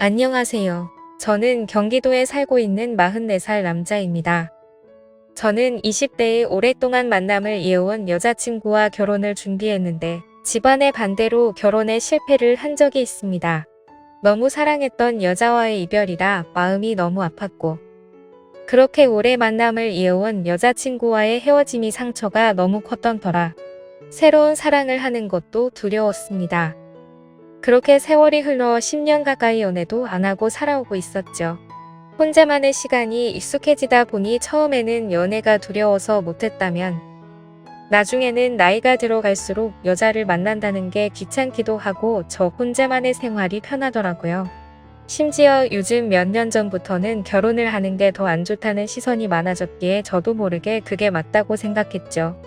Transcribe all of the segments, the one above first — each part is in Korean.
안녕하세요. 저는 경기도에 살고 있는 44살 남자입니다. 저는 20대에 오랫동안 만남을 이어온 여자친구와 결혼을 준비했는데 집안의 반대로 결혼에 실패를 한 적이 있습니다. 너무 사랑했던 여자와의 이별이라 마음이 너무 아팠고 그렇게 오래 만남을 이어온 여자친구와의 헤어짐이 상처가 너무 컸던 터라 새로운 사랑을 하는 것도 두려웠습니다. 그렇게 세월이 흘러 10년 가까이 연애도 안 하고 살아오고 있었죠. 혼자만의 시간이 익숙해지다 보니 처음에는 연애가 두려워서 못했다면 나중에는 나이가 들어갈수록 여자를 만난다는 게 귀찮기도 하고 저 혼자만의 생활이 편하더라고요. 심지어 요즘 몇 년 전부터는 결혼을 하는 게 더 안 좋다는 시선이 많아졌기에 저도 모르게 그게 맞다고 생각했죠.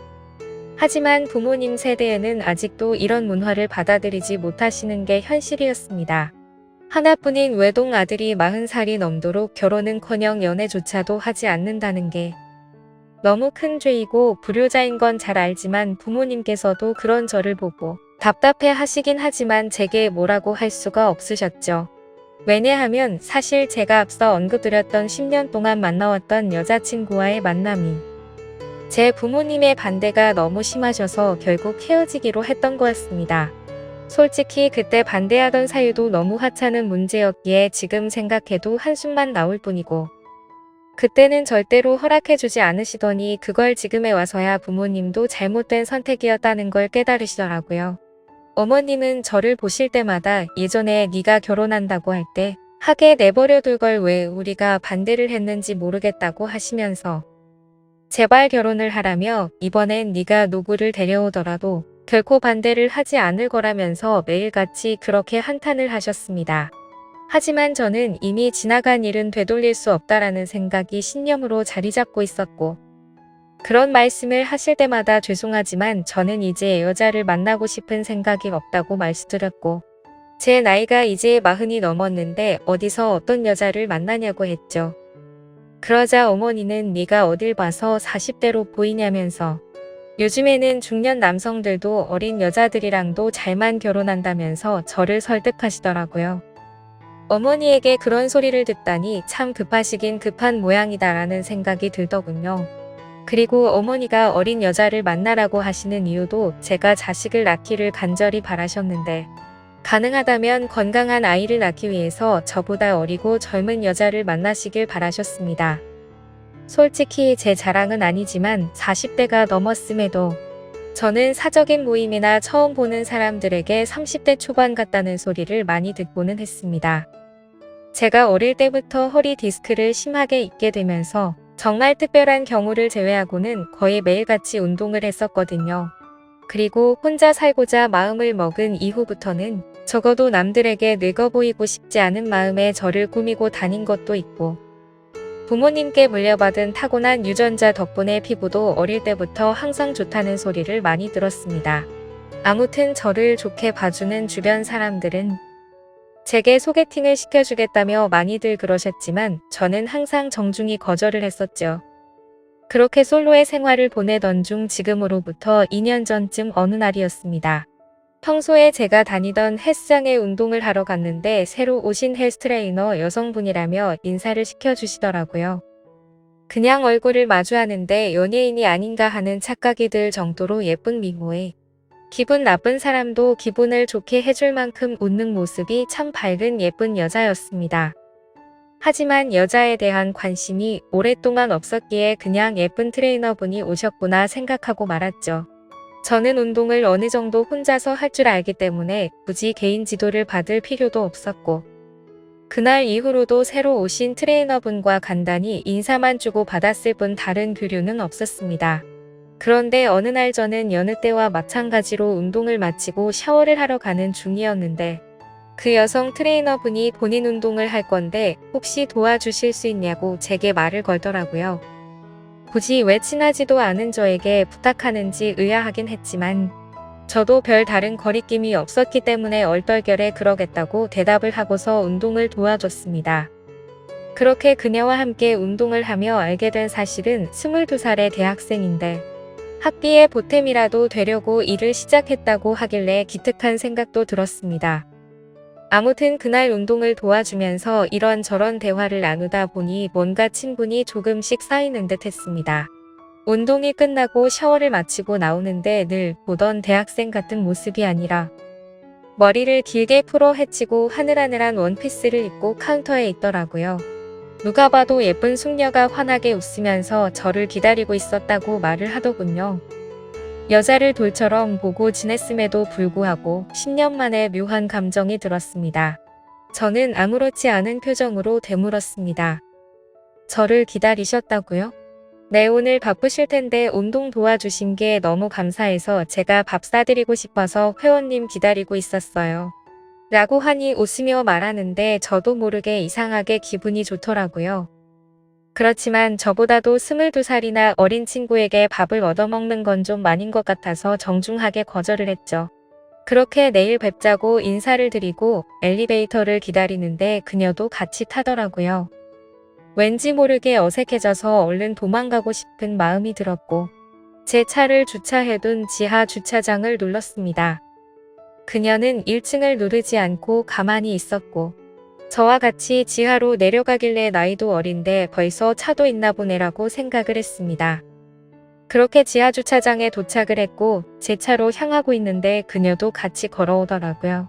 하지만 부모님 세대에는 아직도 이런 문화를 받아들이지 못하시는 게 현실이었습니다. 하나뿐인 외동 아들이 40살이 넘도록 결혼은커녕 연애조차도 하지 않는다는 게 너무 큰 죄이고 불효자인 건 잘 알지만 부모님께서도 그런 저를 보고 답답해 하시긴 하지만 제게 뭐라고 할 수가 없으셨죠. 왜냐하면 사실 제가 앞서 언급드렸던 10년 동안 만나왔던 여자친구와의 만남이 제 부모님의 반대가 너무 심하셔서 결국 헤어지기로 했던 거였습니다. 솔직히 그때 반대하던 사유도 너무 하찮은 문제였기에 지금 생각해도 한숨만 나올 뿐이고 그때는 절대로 허락해주지 않으시더니 그걸 지금에 와서야 부모님도 잘못된 선택이었다는 걸 깨달으시더라고요. 어머님은 저를 보실 때마다 예전에 네가 결혼한다고 할 때 하게 내버려둘 걸 왜 우리가 반대를 했는지 모르겠다고 하시면서 제발 결혼을 하라며 이번엔 네가 누구를 데려오더라도 결코 반대를 하지 않을 거라면서 매일같이 그렇게 한탄을 하셨습니다. 하지만 저는 이미 지나간 일은 되돌릴 수 없다라는 생각이 신념으로 자리 잡고 있었고 그런 말씀을 하실 때마다 죄송하지만 저는 이제 여자를 만나고 싶은 생각이 없다고 말씀드렸고 제 나이가 이제 40이 넘었는데 어디서 어떤 여자를 만나냐고 했죠. 그러자 어머니는 네가 어딜 봐서 40대로 보이냐면서 요즘에는 중년 남성들도 어린 여자들이랑도 잘만 결혼한다면서 저를 설득하시더라고요. 어머니에게 그런 소리를 듣다니 참 급하시긴 급한 모양이다라는 생각이 들더군요. 그리고 어머니가 어린 여자를 만나라고 하시는 이유도 제가 자식을 낳기를 간절히 바라셨는데 가능하다면 건강한 아이를 낳기 위해서 저보다 어리고 젊은 여자를 만나시길 바라셨습니다. 솔직히 제 자랑은 아니지만 40대가 넘었음에도 저는 사적인 모임이나 처음 보는 사람들에게 30대 초반 같다는 소리를 많이 듣고는 했습니다. 제가 어릴 때부터 허리 디스크를 심하게 입게 되면서 정말 특별한 경우를 제외하고는 거의 매일같이 운동을 했었거든요. 그리고 혼자 살고자 마음을 먹은 이후부터는 적어도 남들에게 늙어 보이고 싶지 않은 마음에 저를 꾸미고 다닌 것도 있고 부모님께 물려받은 타고난 유전자 덕분에 피부도 어릴 때부터 항상 좋다는 소리를 많이 들었습니다. 아무튼 저를 좋게 봐주는 주변 사람들은 제게 소개팅을 시켜주겠다며 많이들 그러셨지만 저는 항상 정중히 거절을 했었죠. 그렇게 솔로의 생활을 보내던 중 지금으로부터 2년 전쯤 어느 날이었습니다. 평소에 제가 다니던 헬스장에 운동을 하러 갔는데 새로 오신 헬스트레이너 여성분이라며 인사를 시켜주시더라고요. 그냥 얼굴을 마주하는데 연예인이 아닌가 하는 착각이 들 정도로 예쁜 미모에 기분 나쁜 사람도 기분을 좋게 해줄 만큼 웃는 모습이 참 밝은 예쁜 여자였습니다. 하지만 여자에 대한 관심이 오랫동안 없었기에 그냥 예쁜 트레이너분이 오셨구나 생각하고 말았죠. 저는 운동을 어느 정도 혼자서 할 줄 알기 때문에 굳이 개인 지도를 받을 필요도 없었고 그날 이후로도 새로 오신 트레이너분과 간단히 인사만 주고 받았을 뿐 다른 교류는 없었습니다. 그런데 어느 날 저는 여느 때와 마찬가지로 운동을 마치고 샤워를 하러 가는 중이었는데 그 여성 트레이너분이 본인 운동을 할 건데 혹시 도와주실 수 있냐고 제게 말을 걸더라고요. 굳이 왜 친하지도 않은 저에게 부탁하는지 의아하긴 했지만 저도 별 다른 거리낌이 없었기 때문에 얼떨결에 그러겠다고 대답을 하고서 운동을 도와줬습니다. 그렇게 그녀와 함께 운동을 하며 알게 된 사실은 22살의 대학생인데 학비에 보탬이라도 되려고 일을 시작했다고 하길래 기특한 생각도 들었습니다. 아무튼 그날 운동을 도와주면서 이런저런 대화를 나누다 보니 뭔가 친분이 조금씩 쌓이는 듯 했습니다. 운동이 끝나고 샤워를 마치고 나오는데 늘 보던 대학생 같은 모습이 아니라 머리를 길게 풀어 헤치고 하늘하늘한 원피스를 입고 카운터에 있더라고요. 누가 봐도 예쁜 숙녀가 환하게 웃으면서 저를 기다리고 있었다고 말을 하더군요. 여자를 돌처럼 보고 지냈음에도 불구하고 10년 만에 묘한 감정이 들었습니다. 저는 아무렇지 않은 표정으로 되물었습니다. 저를 기다리셨다고요? 네, 오늘 바쁘실 텐데 운동 도와주신 게 너무 감사해서 제가 밥 사드리고 싶어서 회원님 기다리고 있었어요. 라고 하니 웃으며 말하는데 저도 모르게 이상하게 기분이 좋더라고요. 그렇지만 저보다도 22살이나 어린 친구에게 밥을 얻어먹는 건 좀 아닌 것 같아서 정중하게 거절을 했죠. 그렇게 내일 뵙자고 인사를 드리고 엘리베이터를 기다리는데 그녀도 같이 타더라고요. 왠지 모르게 어색해져서 얼른 도망가고 싶은 마음이 들었고 제 차를 주차해둔 지하 주차장을 눌렀습니다. 그녀는 1층을 누르지 않고 가만히 있었고 저와 같이 지하로 내려가길래 나이도 어린데 벌써 차도 있나 보네라고 생각을 했습니다. 그렇게 지하 주차장에 도착을 했고 제 차로 향하고 있는데 그녀도 같이 걸어오더라고요.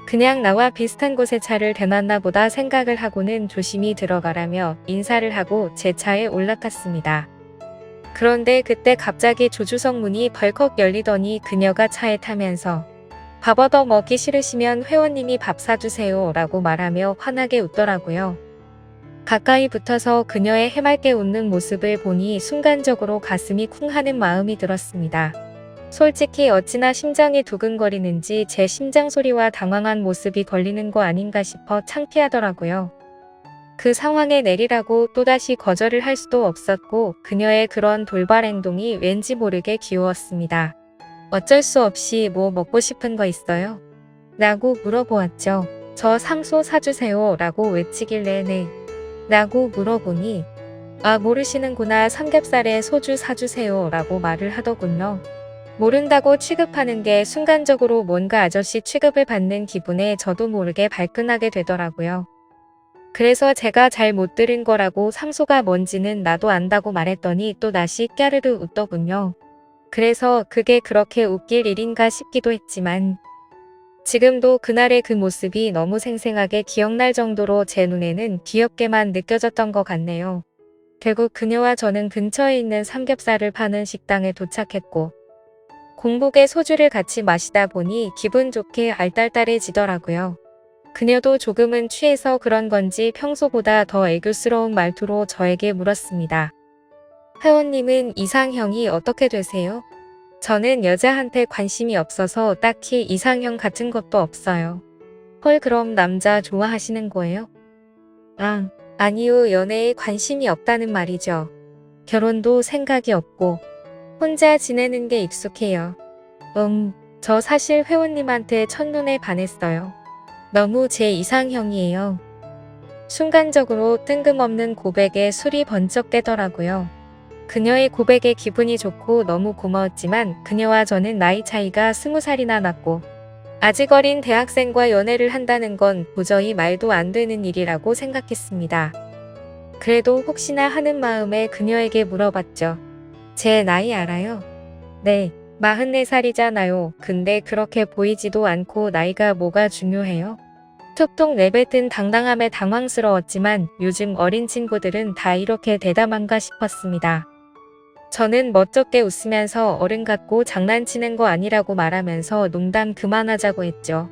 그냥 나와 비슷한 곳에 차를 대놨나 보다 생각을 하고는 조심히 들어가라며 인사를 하고 제 차에 올라탔습니다. 그런데 그때 갑자기 조주석 문이 벌컥 열리더니 그녀가 차에 타면서 밥 얻어 먹기 싫으시면 회원님이 밥 사주세요 라고 말하며 환하게 웃더라고요. 가까이 붙어서 그녀의 해맑게 웃는 모습을 보니 순간적으로 가슴이 쿵 하는 마음이 들었습니다. 솔직히 어찌나 심장이 두근거리는지 제 심장 소리와 당황한 모습이 걸리는 거 아닌가 싶어 창피하더라고요. 그 상황에 내리라고 또다시 거절을 할 수도 없었고 그녀의 그런 돌발 행동이 왠지 모르게 귀여웠습니다. 어쩔 수 없이 뭐 먹고 싶은 거 있어요? 라고 물어보았죠. 저 상소 사주세요 라고 외치길래 네. 라고 물어보니 아 모르시는구나 삼겹살에 소주 사주세요 라고 말을 하더군요. 모른다고 취급하는 게 순간적으로 뭔가 아저씨 취급을 받는 기분에 저도 모르게 발끈하게 되더라고요. 그래서 제가 잘 못 들은 거라고 상소가 뭔지는 나도 안다고 말했더니 또 다시 까르르 웃더군요. 그래서 그게 그렇게 웃길 일인가 싶기도 했지만 지금도 그날의 그 모습이 너무 생생하게 기억날 정도로 제 눈에는 귀엽게만 느껴졌던 것 같네요. 결국 그녀와 저는 근처에 있는 삼겹살을 파는 식당에 도착했고 공복에 소주를 같이 마시다 보니 기분 좋게 알딸딸해지더라고요. 그녀도 조금은 취해서 그런 건지 평소보다 더 애교스러운 말투로 저에게 물었습니다. 회원님은 이상형이 어떻게 되세요? 저는 여자한테 관심이 없어서 딱히 이상형 같은 것도 없어요. 헐 그럼 남자 좋아하시는 거예요? 아, 아니요 연애에 관심이 없다는 말이죠. 결혼도 생각이 없고 혼자 지내는 게 익숙해요. 저 사실 회원님한테 첫눈에 반했어요. 너무 제 이상형이에요. 순간적으로 뜬금없는 고백에 술이 번쩍 깨더라고요. 그녀의 고백에 기분이 좋고 너무 고마웠지만 그녀와 저는 나이 차이가 20살이나 났고 아직 어린 대학생과 연애를 한다는 건 도저히 말도 안 되는 일이라고 생각했습니다. 그래도 혹시나 하는 마음에 그녀에게 물어봤죠. 제 나이 알아요? 네, 44살이잖아요. 근데 그렇게 보이지도 않고 나이가 뭐가 중요해요? 툭툭 내뱉은 당당함에 당황스러웠지만 요즘 어린 친구들은 다 이렇게 대담한가 싶었습니다. 저는 멋쩍게 웃으면서 어른 같고 장난치는 거 아니라고 말하면서 농담 그만하자고 했죠.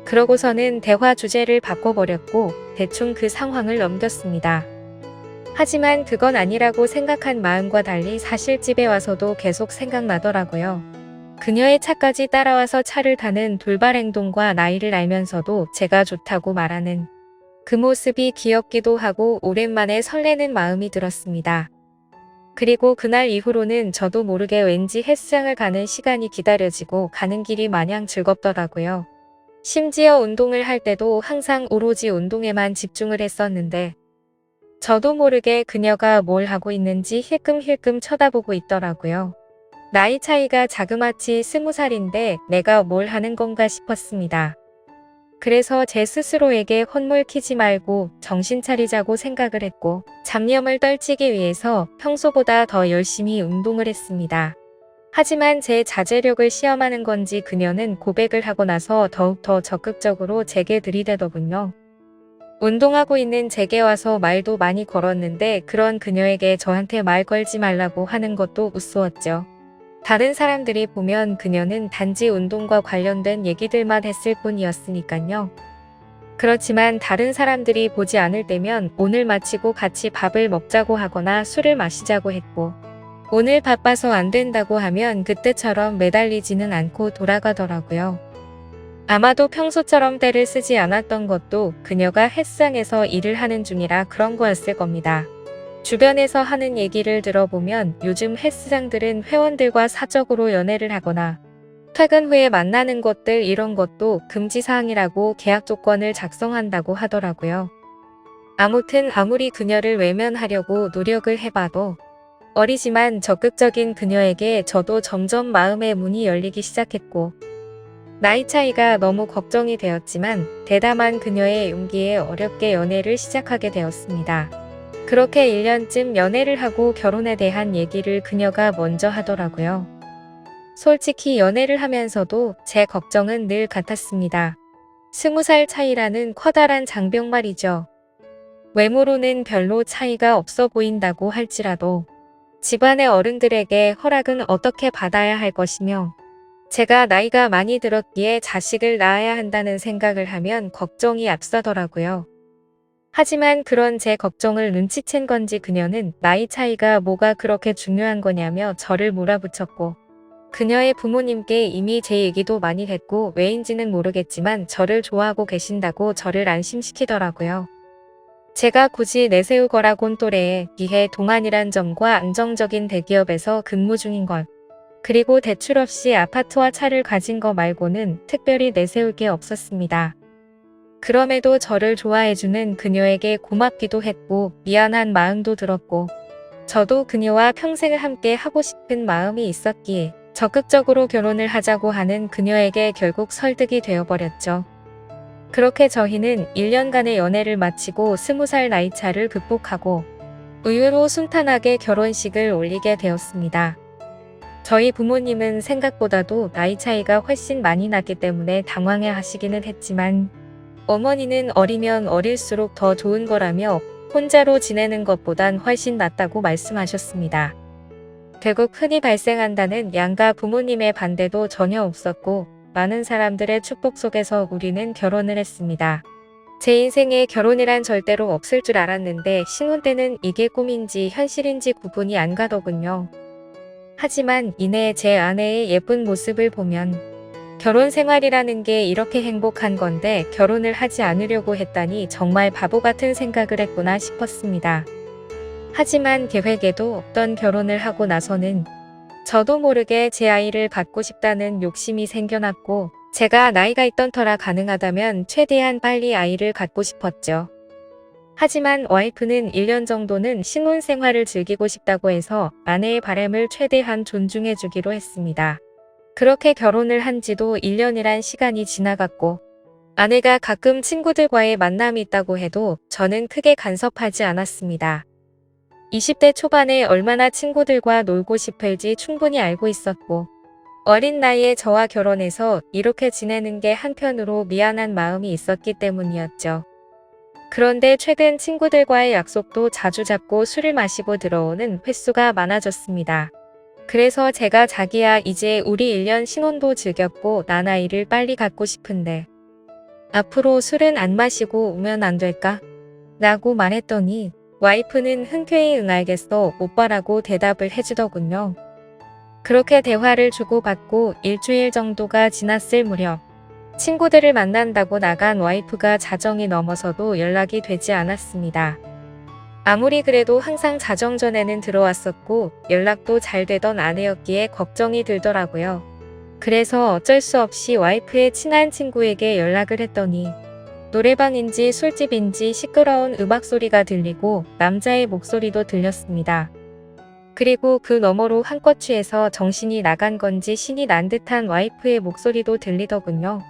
그러고서는 대화 주제를 바꿔버렸고 대충 그 상황을 넘겼습니다. 하지만 그건 아니라고 생각한 마음과 달리 사실 집에 와서도 계속 생각나더라고요. 그녀의 차까지 따라와서 차를 타는 돌발 행동과 나이를 알면서도 제가 좋다고 말하는 그 모습이 귀엽기도 하고 오랜만에 설레는 마음이 들었습니다. 그리고 그날 이후로는 저도 모르게 왠지 헬스장을 가는 시간이 기다려지고 가는 길이 마냥 즐겁더라고요. 심지어 운동을 할 때도 항상 오로지 운동에만 집중을 했었는데 저도 모르게 그녀가 뭘 하고 있는지 힐끔힐끔 쳐다보고 있더라고요. 나이 차이가 자그마치 20살인데 내가 뭘 하는 건가 싶었습니다. 그래서 제 스스로에게 헛물 키지 말고 정신 차리자고 생각을 했고 잡념을 떨치기 위해서 평소보다 더 열심히 운동을 했습니다. 하지만 제 자제력을 시험하는 건지 그녀는 고백을 하고 나서 더욱 더 적극적으로 제게 들이대더군요. 운동하고 있는 제게 와서 말도 많이 걸었는데 그런 그녀에게 저한테 말 걸지 말라고 하는 것도 우스웠죠. 다른 사람들이 보면 그녀는 단지 운동과 관련된 얘기들만 했을 뿐이었으니까요. 그렇지만 다른 사람들이 보지 않을 때면 오늘 마치고 같이 밥을 먹자고 하거나 술을 마시자고 했고 오늘 바빠서 안 된다고 하면 그때처럼 매달리지는 않고 돌아가더라고요. 아마도 평소처럼 떼를 쓰지 않았던 것도 그녀가 헬스장에서 일을 하는 중이라 그런 거였을 겁니다. 주변에서 하는 얘기를 들어보면 요즘 헬스장들은 회원들과 사적으로 연애를 하거나 퇴근 후에 만나는 것들 이런 것도 금지사항이라고 계약 조건을 작성한다고 하더라고요. 아무튼 아무리 그녀를 외면하려고 노력을 해봐도 어리지만 적극적인 그녀에게 저도 점점 마음의 문이 열리기 시작했고 나이 차이가 너무 걱정이 되었지만 대담한 그녀의 용기에 어렵게 연애를 시작하게 되었습니다. 그렇게 1년쯤 연애를 하고 결혼에 대한 얘기를 그녀가 먼저 하더라고요. 솔직히 연애를 하면서도 제 걱정은 늘 같았습니다. 20살 차이라는 커다란 장벽 말이죠. 외모로는 별로 차이가 없어 보인다고 할지라도 집안의 어른들에게 허락은 어떻게 받아야 할 것이며 제가 나이가 많이 들었기에 자식을 낳아야 한다는 생각을 하면 걱정이 앞서더라고요. 하지만 그런 제 걱정을 눈치챈 건지 그녀는 나이 차이가 뭐가 그렇게 중요한 거냐며 저를 몰아붙였고 그녀의 부모님께 이미 제 얘기도 많이 했고 왜인지는 모르겠지만 저를 좋아하고 계신다고 저를 안심시키더라고요. 제가 굳이 내세우거라곤 또래에 비해 동안이란 점과 안정적인 대기업에서 근무 중인 것 그리고 대출 없이 아파트와 차를 가진 거 말고는 특별히 내세울 게 없었습니다. 그럼에도 저를 좋아해주는 그녀에게 고맙기도 했고 미안한 마음도 들었고 저도 그녀와 평생을 함께 하고 싶은 마음이 있었기에 적극적으로 결혼을 하자고 하는 그녀에게 결국 설득이 되어버렸죠. 그렇게 저희는 1년간의 연애를 마치고 20살 나이차를 극복하고 의외로 순탄하게 결혼식을 올리게 되었습니다. 저희 부모님은 생각보다도 나이 차이가 훨씬 많이 났기 때문에 당황해 하시기는 했지만 어머니는 어리면 어릴수록 더 좋은 거라며 혼자로 지내는 것보단 훨씬 낫다고 말씀하셨습니다. 결국 흔히 발생한다는 양가 부모님의 반대도 전혀 없었고 많은 사람들의 축복 속에서 우리는 결혼을 했습니다. 제 인생에 결혼이란 절대로 없을 줄 알았는데 신혼 때는 이게 꿈인지 현실인지 구분이 안 가더군요. 하지만 이내 제 아내의 예쁜 모습을 보면 결혼 생활이라는 게 이렇게 행복한 건데 결혼을 하지 않으려고 했다니 정말 바보 같은 생각을 했구나 싶었습니다. 하지만 계획에도 없던 결혼을 하고 나서는 저도 모르게 제 아이를 갖고 싶다는 욕심이 생겨났고 제가 나이가 있던 터라 가능하다면 최대한 빨리 아이를 갖고 싶었죠. 하지만 와이프는 1년 정도는 신혼생활을 즐기고 싶다고 해서 아내의 바람을 최대한 존중해 주기로 했습니다. 그렇게 결혼을 한 지도 1년이란 시간이 지나갔고 아내가 가끔 친구들과의 만남이 있다고 해도 저는 크게 간섭하지 않았습니다. 20대 초반에 얼마나 친구들과 놀고 싶을지 충분히 알고 있었고 어린 나이에 저와 결혼해서 이렇게 지내는 게 한편으로 미안한 마음이 있었기 때문이었죠. 그런데 최근 친구들과의 약속도 자주 잡고 술을 마시고 들어오는 횟수가 많아졌습니다. 그래서 제가 자기야 이제 우리 1년 신혼도 즐겼고 난 아이를 빨리 갖고 싶은데 앞으로 술은 안 마시고 오면 안 될까? 라고 말했더니 와이프는 흔쾌히 응 알겠어 오빠라고 대답을 해주더군요. 그렇게 대화를 주고받고 일주일 정도가 지났을 무렵 친구들을 만난다고 나간 와이프가 자정이 넘어서도 연락이 되지 않았습니다. 아무리 그래도 항상 자정 전에는 들어왔었고 연락도 잘 되던 아내였기에 걱정이 들더라고요. 그래서 어쩔 수 없이 와이프의 친한 친구에게 연락을 했더니 노래방인지 술집인지 시끄러운 음악 소리가 들리고 남자의 목소리도 들렸습니다. 그리고 그 너머로 한껏 취해서 정신이 나간 건지 신이 난 듯한 와이프의 목소리도 들리더군요.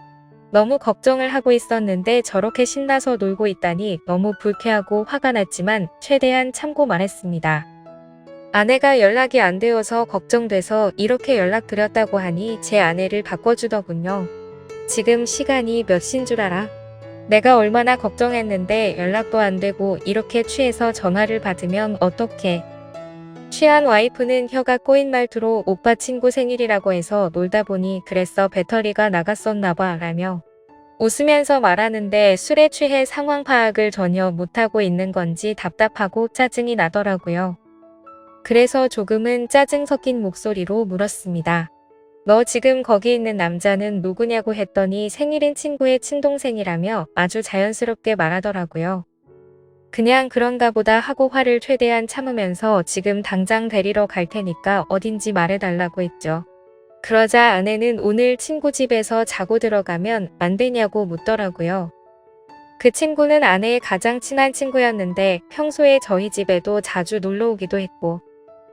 너무 걱정을 하고 있었는데 저렇게 신나서 놀고 있다니 너무 불쾌하고 화가 났지만 최대한 참고만 했습니다. 아내가 연락이 안 되어서 걱정돼서 이렇게 연락드렸다고 하니 제 아내를 바꿔주더군요. 지금 시간이 몇 시인 줄 알아? 내가 얼마나 걱정했는데 연락도 안 되고 이렇게 취해서 전화를 받으면 어떡해. 취한 와이프는 혀가 꼬인 말투로 오빠 친구 생일이라고 해서 놀다 보니 그랬어 배터리가 나갔었나 봐 라며 웃으면서 말하는데 술에 취해 상황 파악을 전혀 못하고 있는 건지 답답하고 짜증이 나더라고요. 그래서 조금은 짜증 섞인 목소리로 물었습니다. 너 지금 거기 있는 남자는 누구냐고 했더니 생일인 친구의 친동생이라며 아주 자연스럽게 말하더라고요. 그냥 그런가 보다 하고 화를 최대한 참으면서 지금 당장 데리러 갈 테니까 어딘지 말해달라고 했죠. 그러자 아내는 오늘 친구 집에서 자고 들어가면 안 되냐고 묻더라고요. 그 친구는 아내의 가장 친한 친구였는데 평소에 저희 집에도 자주 놀러 오기도 했고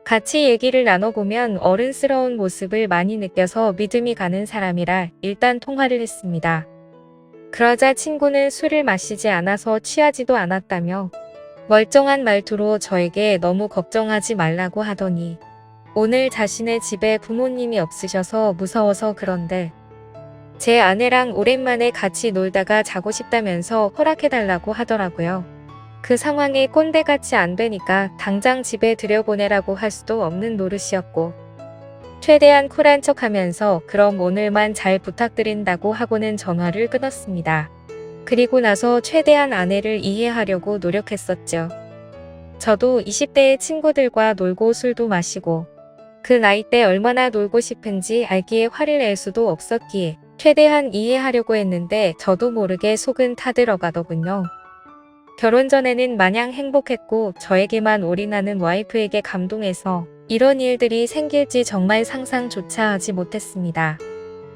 같이 얘기를 나눠보면 어른스러운 모습을 많이 느껴서 믿음이 가는 사람이라 일단 통화를 했습니다. 그러자 친구는 술을 마시지 않아서 취하지도 않았다며 멀쩡한 말투로 저에게 너무 걱정하지 말라고 하더니 오늘 자신의 집에 부모님이 없으셔서 무서워서 그런데 제 아내랑 오랜만에 같이 놀다가 자고 싶다면서 허락해달라고 하더라고요. 그 상황이 꼰대같이 안 되니까 당장 집에 들여보내라고 할 수도 없는 노릇이었고 최대한 쿨한 척하면서 그럼 오늘만 잘 부탁드린다고 하고는 전화를 끊었습니다. 그리고 나서 최대한 아내를 이해하려고 노력했었죠. 저도 20대의 친구들과 놀고 술도 마시고 그 나이 때 얼마나 놀고 싶은지 알기에 화를 낼 수도 없었기에 최대한 이해하려고 했는데 저도 모르게 속은 타들어가더군요. 결혼 전에는 마냥 행복했고 저에게만 올인하는 와이프에게 감동해서 이런 일들이 생길지 정말 상상조차 하지 못했습니다.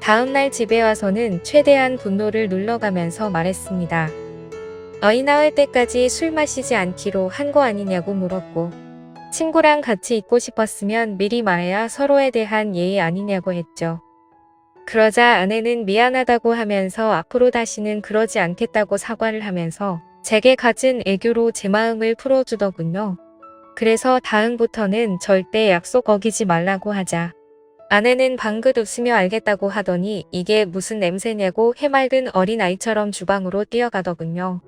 다음날 집에 와서는 최대한 분노를 눌러가면서 말했습니다. 아이 낳을 때까지 술 마시지 않기로 한 거 아니냐고 물었고 친구랑 같이 있고 싶었으면 미리 말해야 서로에 대한 예의 아니냐고 했죠. 그러자 아내는 미안하다고 하면서 앞으로 다시는 그러지 않겠다고 사과를 하면서 제게 갖은 애교로 제 마음을 풀어주더군요. 그래서 다음부터는 절대 약속 어기지 말라고 하자. 아내는 방긋 웃으며 알겠다고 하더니 이게 무슨 냄새냐고 해맑은 어린아이처럼 주방으로 뛰어가더군요.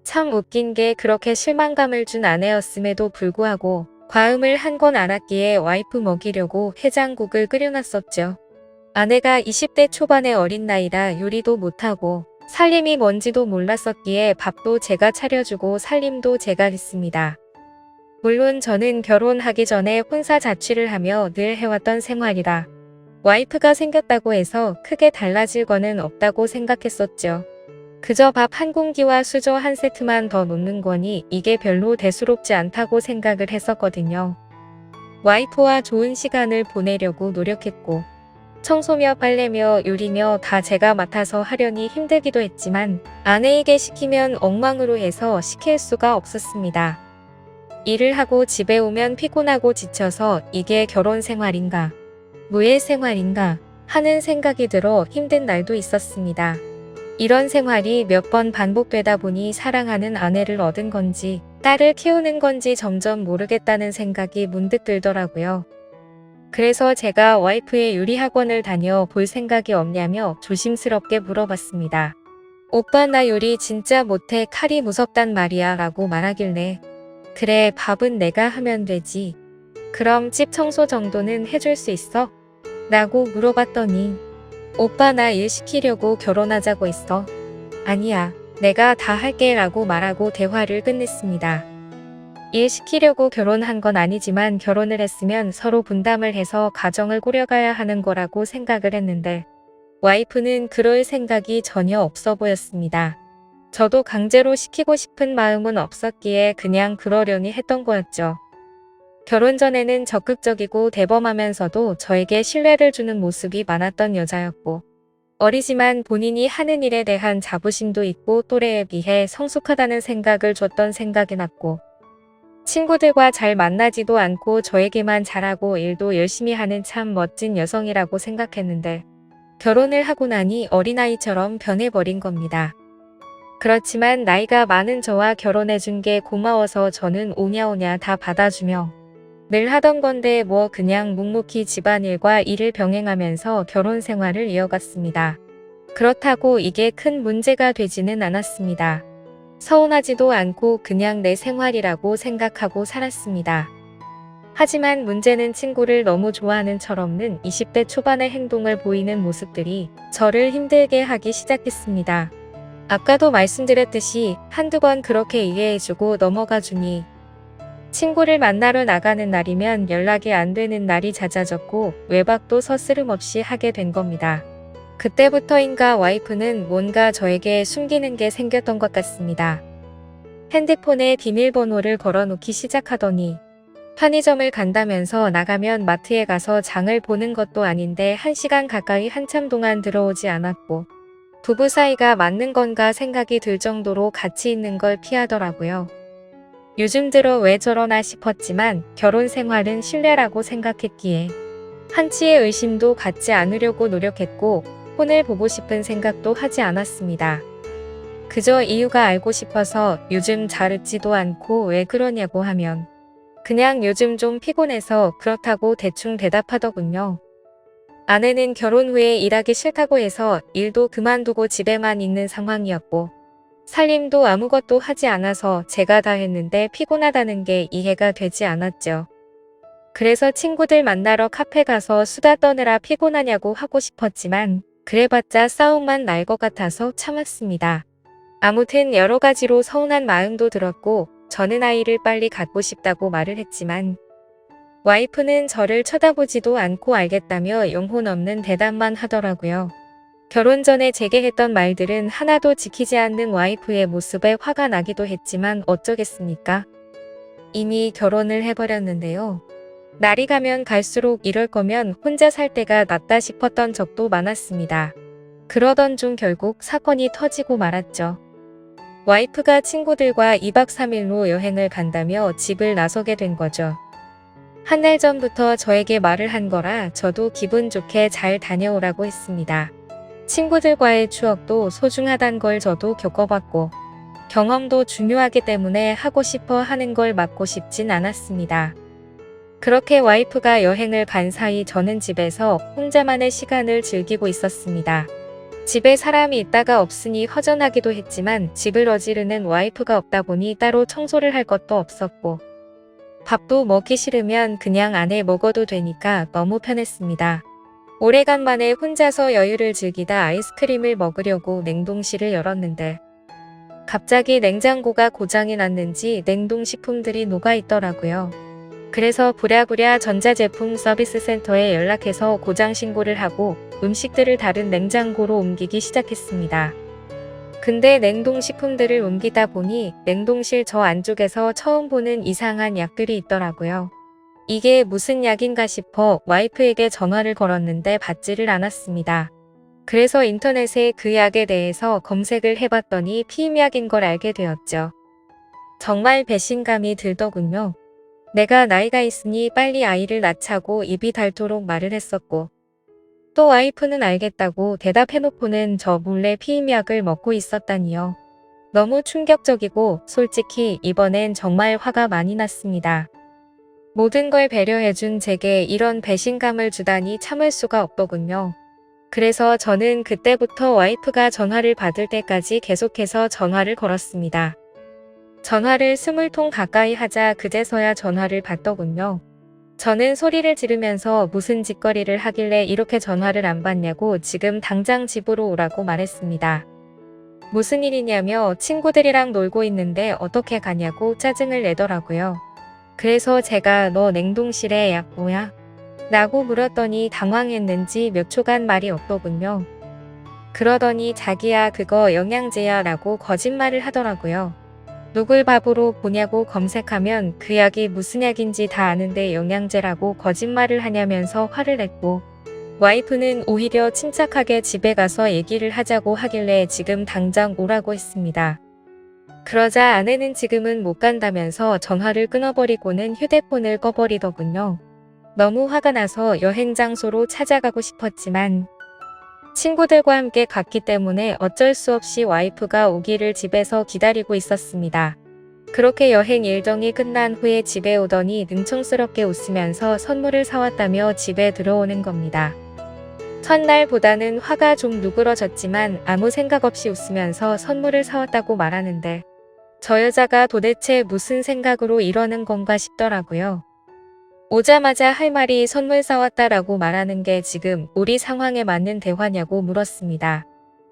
참 웃긴 게 그렇게 실망감을 준 아내였음에도 불구하고 과음을 한 건 알았기에 와이프 먹이려고 해장국을 끓여놨었죠. 아내가 20대 초반의 어린 나이라 요리도 못하고 살림이 뭔지도 몰랐었기에 밥도 제가 차려주고 살림도 제가 했습니다. 물론 저는 결혼하기 전에 혼사 자취를 하며 늘 해왔던 생활이라 와이프가 생겼다고 해서 크게 달라질 거는 없다고 생각했었죠. 그저 밥 한 공기와 수저 한 세트만 더 놓는 거니 이게 별로 대수롭지 않다고 생각을 했었거든요. 와이프와 좋은 시간을 보내려고 노력했고 청소며 빨래며 요리며 다 제가 맡아서 하려니 힘들기도 했지만 아내에게 시키면 엉망으로 해서 시킬 수가 없었습니다. 일을 하고 집에 오면 피곤하고 지쳐서 이게 결혼 생활인가, 무예 생활인가 하는 생각이 들어 힘든 날도 있었습니다. 이런 생활이 몇 번 반복되다 보니 사랑하는 아내를 얻은 건지 딸을 키우는 건지 점점 모르겠다는 생각이 문득 들더라고요. 그래서 제가 와이프의 요리 학원을 다녀 볼 생각이 없냐며 조심스럽게 물어봤습니다. 오빠 나 요리 진짜 못해 칼이 무섭단 말이야 라고 말하길래 그래 밥은 내가 하면 되지. 그럼 집 청소 정도는 해줄 수 있어? 라고 물어봤더니 오빠 나 일 시키려고 결혼하자고 했어. 아니야 내가 다 할게 라고 말하고 대화를 끝냈습니다. 일 시키려고 결혼한 건 아니지만 결혼을 했으면 서로 분담을 해서 가정을 꾸려가야 하는 거라고 생각을 했는데 와이프는 그럴 생각이 전혀 없어 보였습니다. 저도 강제로 시키고 싶은 마음은 없었기에 그냥 그러려니 했던 거였죠. 결혼 전에는 적극적이고 대범하면서도 저에게 신뢰를 주는 모습이 많았던 여자였고 어리지만 본인이 하는 일에 대한 자부심도 있고 또래에 비해 성숙하다는 생각을 줬던 생각이 났고 친구들과 잘 만나지도 않고 저에게만 잘하고 일도 열심히 하는 참 멋진 여성이라고 생각했는데 결혼을 하고 나니 어린아이처럼 변해버린 겁니다. 그렇지만 나이가 많은 저와 결혼해준 게 고마워서 저는 오냐오냐 다 받아주며 늘 하던 건데 뭐 그냥 묵묵히 집안일과 일을 병행하면서 결혼 생활을 이어갔습니다. 그렇다고 이게 큰 문제가 되지는 않았습니다. 서운하지도 않고 그냥 내 생활이라고 생각하고 살았습니다. 하지만 문제는 친구를 너무 좋아하는 철없는 20대 초반의 행동을 보이는 모습들이 저를 힘들게 하기 시작했습니다. 아까도 말씀드렸듯이 한두 번 그렇게 이해해주고 넘어가주니 친구를 만나러 나가는 날이면 연락이 안 되는 날이 잦아졌고 외박도 서스름없이 하게 된 겁니다. 그때부터인가 와이프는 뭔가 저에게 숨기는 게 생겼던 것 같습니다. 핸드폰에 비밀번호를 걸어놓기 시작하더니 편의점을 간다면서 나가면 마트에 가서 장을 보는 것도 아닌데 1시간 가까이 한참 동안 들어오지 않았고 부부 사이가 맞는 건가 생각이 들 정도로 같이 있는 걸 피하더라고요. 요즘 들어 왜 저러나 싶었지만 결혼 생활은 신뢰라고 생각했기에 한치의 의심도 갖지 않으려고 노력했고 폰을 보고 싶은 생각도 하지 않았습니다. 그저 이유가 알고 싶어서 요즘 잘 웃지도 않고 왜 그러냐고 하면 그냥 요즘 좀 피곤해서 그렇다고 대충 대답하더군요. 아내는 결혼 후에 일하기 싫다고 해서 일도 그만두고 집에만 있는 상황이었고 살림도 아무것도 하지 않아서 제가 다 했는데 피곤하다는 게 이해가 되지 않았죠. 그래서 친구들 만나러 카페 가서 수다 떠느라 피곤하냐고 하고 싶었지만 그래봤자 싸움만 날 것 같아서 참았습니다. 아무튼 여러 가지로 서운한 마음도 들었고 저는 아이를 빨리 갖고 싶다고 말을 했지만 와이프는 저를 쳐다보지도 않고 알겠다며 영혼 없는 대답만 하더라고요. 결혼 전에 제게 했던 말들은 하나도 지키지 않는 와이프의 모습에 화가 나기도 했지만 어쩌겠습니까? 이미 결혼을 해버렸는데요. 날이 가면 갈수록 이럴 거면 혼자 살 때가 낫다 싶었던 적도 많았습니다. 그러던 중 결국 사건이 터지고 말았죠. 와이프가 친구들과 2박 3일로 여행을 간다며 집을 나서게 된 거죠. 한 달 전부터 저에게 말을 한 거라 저도 기분 좋게 잘 다녀오라고 했습니다. 친구들과의 추억도 소중하단 걸 저도 겪어봤고 경험도 중요하기 때문에 하고 싶어 하는 걸 막고 싶진 않았습니다. 그렇게 와이프가 여행을 간 사이 저는 집에서 혼자만의 시간을 즐기고 있었습니다. 집에 사람이 있다가 없으니 허전하기도 했지만 집을 어지르는 와이프가 없다 보니 따로 청소를 할 것도 없었고 밥도 먹기 싫으면 그냥 안에 먹어도 되니까 너무 편했습니다. 오래간만에 혼자서 여유를 즐기다 아이스크림을 먹으려고 냉동실을 열었는데 갑자기 냉장고가 고장이 났는지 냉동식품들이 녹아있더라고요. 그래서 부랴부랴 전자제품 서비스 센터에 연락해서 고장 신고를 하고 음식들을 다른 냉장고로 옮기기 시작했습니다. 근데 냉동식품들을 옮기다 보니 냉동실 저 안쪽에서 처음 보는 이상한 약들이 있더라고요. 이게 무슨 약인가 싶어 와이프에게 전화를 걸었는데 받지를 않았습니다. 그래서 인터넷에 그 약에 대해서 검색을 해봤더니 피임약인 걸 알게 되었죠. 정말 배신감이 들더군요. 내가 나이가 있으니 빨리 아이를 낳자고 입이 닳도록 말을 했었고 또 와이프는 알겠다고 대답해놓고는 저 몰래 피임약을 먹고 있었다니요. 너무 충격적이고 솔직히 이번엔 정말 화가 많이 났습니다. 모든 걸 배려해준 제게 이런 배신감을 주다니 참을 수가 없더군요. 그래서 저는 그때부터 와이프가 전화를 받을 때까지 계속해서 전화를 걸었습니다. 전화를 20통 가까이 하자 그제서야 전화를 받더군요. 저는 소리를 지르면서 무슨 짓거리를 하길래 이렇게 전화를 안 받냐고 지금 당장 집으로 오라고 말했습니다. 무슨 일이냐며 친구들이랑 놀고 있는데 어떻게 가냐고 짜증을 내더라고요. 그래서 제가 너 냉동실에 약 뭐야? 라고 물었더니 당황했는지 몇 초간 말이 없더군요. 그러더니 자기야 그거 영양제야 라고 거짓말을 하더라고요. 누굴 바보로 보냐고 검색하면 그 약이 무슨 약인지 다 아는데 영양제라고 거짓말을 하냐면서 화를 냈고 와이프는 오히려 침착하게 집에 가서 얘기를 하자고 하길래 지금 당장 오라고 했습니다. 그러자 아내는 지금은 못 간다면서 전화를 끊어버리고는 휴대폰을 꺼버리더군요. 너무 화가 나서 여행 장소로 찾아가고 싶었지만 친구들과 함께 갔기 때문에 어쩔 수 없이 와이프가 오기를 집에서 기다리고 있었습니다. 그렇게 여행 일정이 끝난 후에 집에 오더니 능청스럽게 웃으면서 선물을 사왔다며 집에 들어오는 겁니다. 첫날보다는 화가 좀 누그러졌지만 아무 생각 없이 웃으면서 선물을 사왔다고 말하는데 저 여자가 도대체 무슨 생각으로 이러는 건가 싶더라고요. 오자마자 할 말이 선물 사왔다라고 말하는 게 지금 우리 상황에 맞는 대화냐고 물었습니다.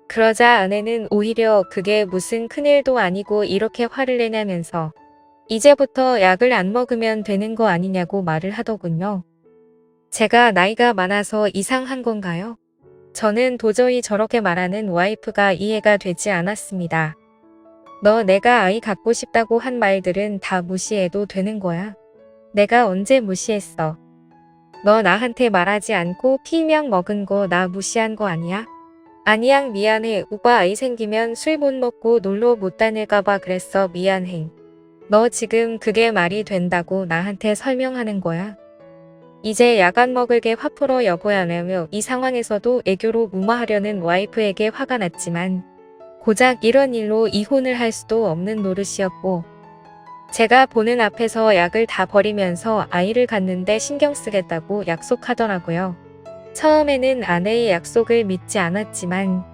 그러자 아내는 오히려 그게 무슨 큰일도 아니고 이렇게 화를 내냐면서 이제부터 약을 안 먹으면 되는 거 아니냐고 말을 하더군요. 제가 나이가 많아서 이상한 건가요? 저는 도저히 저렇게 말하는 와이프가 이해가 되지 않았습니다. 너 내가 아이 갖고 싶다고 한 말들은 다 무시해도 되는 거야. 내가 언제 무시했어? 너 나한테 말하지 않고 피명 먹은 거 나 무시한 거 아니야? 아니야 미안해. 오빠 아이 생기면 술 못 먹고 놀러 못 다닐까 봐 그랬어. 미안해. 너 지금 그게 말이 된다고 나한테 설명하는 거야? 이제 약 안 먹을게 화 풀어 여보야라며 이 상황에서도 애교로 무마하려는 와이프에게 화가 났지만 고작 이런 일로 이혼을 할 수도 없는 노릇이었고 제가 보는 앞에서 약을 다 버리면서 아이를 갖는데 신경 쓰겠다고 약속하더라고요. 처음에는 아내의 약속을 믿지 않았지만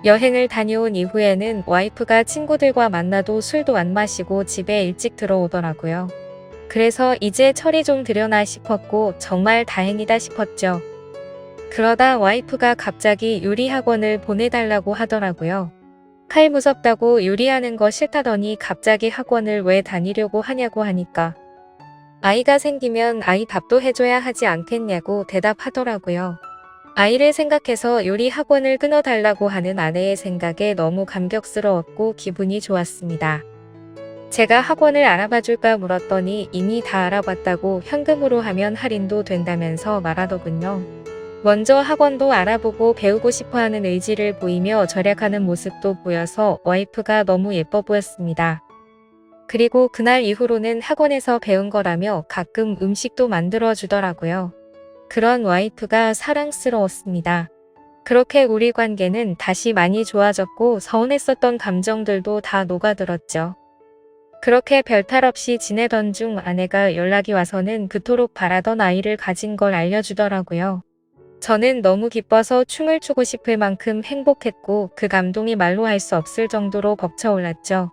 여행을 다녀온 이후에는 와이프가 친구들과 만나도 술도 안 마시고 집에 일찍 들어오더라고요. 그래서 이제 철이 좀 들여나 싶었고 정말 다행이다 싶었죠. 그러다 와이프가 갑자기 요리학원을 보내달라고 하더라고요. 칼 무섭다고 요리하는 거 싫다더니 갑자기 학원을 왜 다니려고 하냐고 하니까 아이가 생기면 아이 밥도 해줘야 하지 않겠냐고 대답하더라고요. 아이를 생각해서 요리 학원을 끊어달라고 하는 아내의 생각에 너무 감격스러웠고 기분이 좋았습니다. 제가 학원을 알아봐줄까 물었더니 이미 다 알아봤다고 현금으로 하면 할인도 된다면서 말하더군요. 먼저 학원도 알아보고 배우고 싶어하는 의지를 보이며 절약하는 모습도 보여서 와이프가 너무 예뻐 보였습니다. 그리고 그날 이후로는 학원에서 배운 거라며 가끔 음식도 만들어 주더라고요. 그런 와이프가 사랑스러웠습니다. 그렇게 우리 관계는 다시 많이 좋아졌고 서운했었던 감정들도 다 녹아들었죠. 그렇게 별탈 없이 지내던 중 아내가 연락이 와서는 그토록 바라던 아이를 가진 걸 알려주더라고요. 저는 너무 기뻐서 춤을 추고 싶을 만큼 행복했고 그 감동이 말로 할 수 없을 정도로 벅차올랐죠.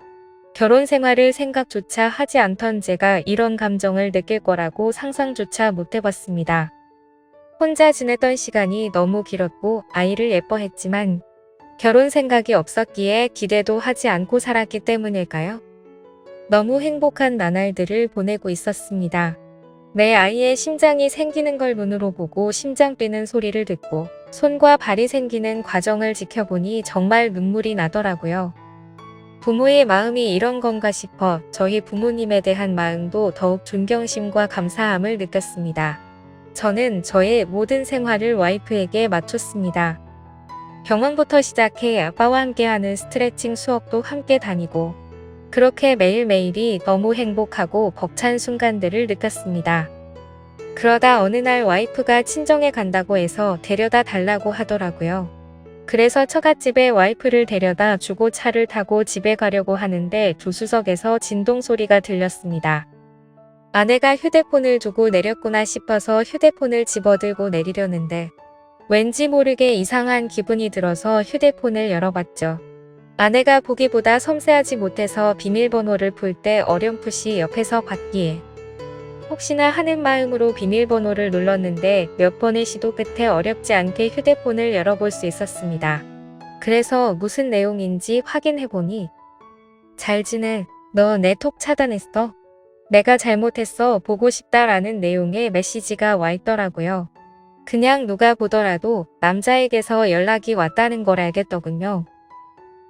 결혼 생활을 생각조차 하지 않던 제가 이런 감정을 느낄 거라고 상상조차 못 해봤습니다. 혼자 지냈던 시간이 너무 길었고 아이를 예뻐했지만 결혼 생각이 없었기에 기대도 하지 않고 살았기 때문일까요? 너무 행복한 나날들을 보내고 있었습니다. 내 아이의 심장이 생기는 걸 눈으로 보고 심장 뛰는 소리를 듣고 손과 발이 생기는 과정을 지켜보니 정말 눈물이 나더라고요. 부모의 마음이 이런 건가 싶어 저희 부모님에 대한 마음도 더욱 존경심과 감사함을 느꼈습니다. 저는 저의 모든 생활을 와이프에게 맞췄습니다. 병원부터 시작해 아빠와 함께하는 스트레칭 수업도 함께 다니고 그렇게 매일매일이 너무 행복하고 벅찬 순간들을 느꼈습니다. 그러다 어느 날 와이프가 친정에 간다고 해서 데려다 달라고 하더라고요. 그래서 처갓집에 와이프를 데려다 주고 차를 타고 집에 가려고 하는데 조수석에서 진동 소리가 들렸습니다. 아내가 휴대폰을 두고 내렸구나 싶어서 휴대폰을 집어들고 내리려는데 왠지 모르게 이상한 기분이 들어서 휴대폰을 열어봤죠. 아내가 보기보다 섬세하지 못해서 비밀번호를 풀 때 어렴풋이 옆에서 봤기에 혹시나 하는 마음으로 비밀번호를 눌렀는데 몇 번의 시도 끝에 어렵지 않게 휴대폰을 열어볼 수 있었습니다. 그래서 무슨 내용인지 확인해보니 잘 지내. 너 내 톡 차단했어. 내가 잘못했어. 보고 싶다라는 내용의 메시지가 와 있더라고요. 그냥 누가 보더라도 남자에게서 연락이 왔다는 걸 알겠더군요.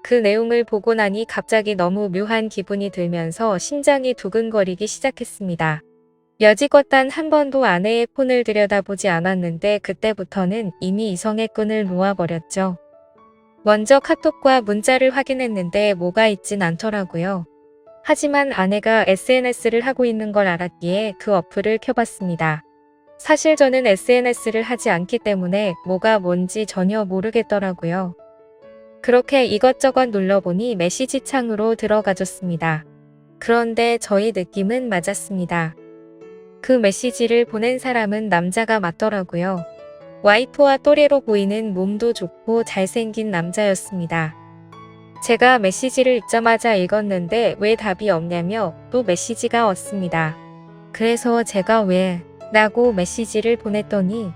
그 내용을 보고 나니 갑자기 너무 묘한 기분이 들면서 심장이 두근거리기 시작했습니다. 여지껏 단 한 번도 아내의 폰을 들여다보지 않았는데 그때부터는 이미 이성의 끈을 놓아버렸죠. 먼저 카톡과 문자를 확인했는데 뭐가 있진 않더라고요. 하지만 아내가 SNS를 하고 있는 걸 알았기에 그 어플을 켜봤습니다. 사실 저는 SNS를 하지 않기 때문에 뭐가 뭔지 전혀 모르겠더라고요. 그렇게 이것저것 눌러보니 메시지 창으로 들어가줬습니다. 그런데 저희 느낌은 맞았습니다. 그 메시지를 보낸 사람은 남자가 맞더라고요. 와이프와 또래로 보이는 몸도 좋고 잘생긴 남자였습니다. 제가 메시지를 읽자마자 읽었는데 왜 답이 없냐며 또 메시지가 왔습니다. 그래서 제가 왜? 라고 메시지를 보냈더니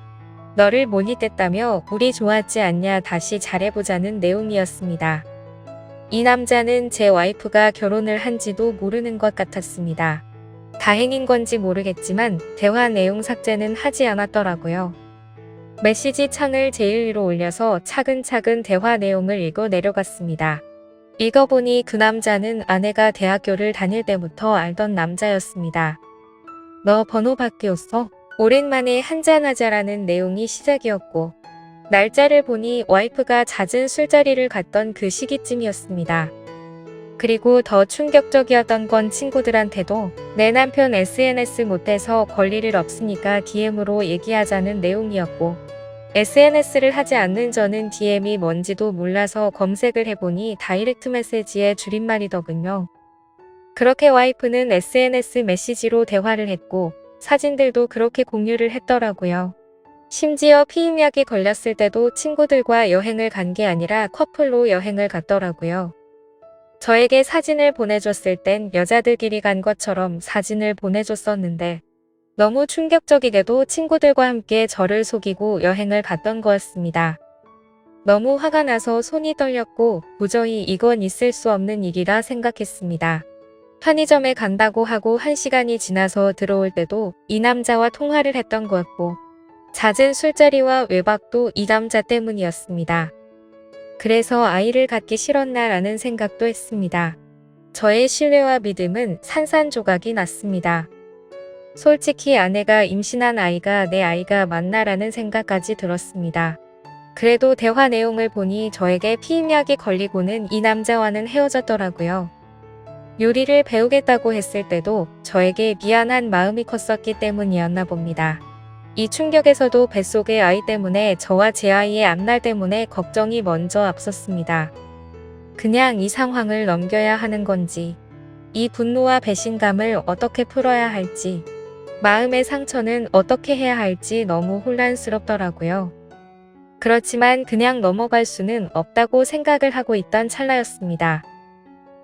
너를 모니땠다며 우리 좋았지 않냐 다시 잘해보자는 내용이었습니다. 이 남자는 제 와이프가 결혼을 한지도 모르는 것 같았습니다. 다행인 건지 모르겠지만 대화 내용 삭제는 하지 않았더라고요. 메시지 창을 제일 위로 올려서 차근차근 대화 내용을 읽어 내려갔습니다. 읽어보니 그 남자는 아내가 대학교를 다닐 때부터 알던 남자였습니다. 너 번호 바뀌었어? 오랜만에 한잔하자라는 내용이 시작이었고 날짜를 보니 와이프가 잦은 술자리를 갔던 그 시기쯤이었습니다. 그리고 더 충격적이었던 건 친구들한테도 내 남편 SNS 못해서 걸 일 없으니까 DM으로 얘기하자는 내용이었고 SNS를 하지 않는 저는 DM이 뭔지도 몰라서 검색을 해보니 다이렉트 메시지의 줄임말이더군요. 그렇게 와이프는 SNS 메시지로 대화를 했고 사진들도 그렇게 공유를 했더라고요. 심지어 피임약이 걸렸을 때도 친구들과 여행을 간 게 아니라 커플로 여행을 갔더라고요. 저에게 사진을 보내줬을 땐 여자들끼리 간 것처럼 사진을 보내줬었는데 너무 충격적이게도 친구들과 함께 저를 속이고 여행을 갔던 거였습니다. 너무 화가 나서 손이 떨렸고 도저히 이건 있을 수 없는 일이라 생각했습니다. 편의점에 간다고 하고 1시간이 지나서 들어올 때도 이 남자와 통화를 했던 거였고 잦은 술자리와 외박도 이 남자 때문이었습니다. 그래서 아이를 갖기 싫었나라는 생각도 했습니다. 저의 신뢰와 믿음은 산산조각이 났습니다. 솔직히 아내가 임신한 아이가 내 아이가 맞나라는 생각까지 들었습니다. 그래도 대화 내용을 보니 저에게 피임약이 걸리고는 이 남자와는 헤어졌더라고요. 요리를 배우겠다고 했을 때도 저에게 미안한 마음이 컸었기 때문이었나 봅니다. 이 충격에서도 뱃속의 아이 때문에 저와 제 아이의 앞날 때문에 걱정이 먼저 앞섰습니다. 그냥 이 상황을 넘겨야 하는 건지, 이 분노와 배신감을 어떻게 풀어야 할지, 마음의 상처는 어떻게 해야 할지 너무 혼란스럽더라고요. 그렇지만 그냥 넘어갈 수는 없다고 생각을 하고 있던 찰나였습니다.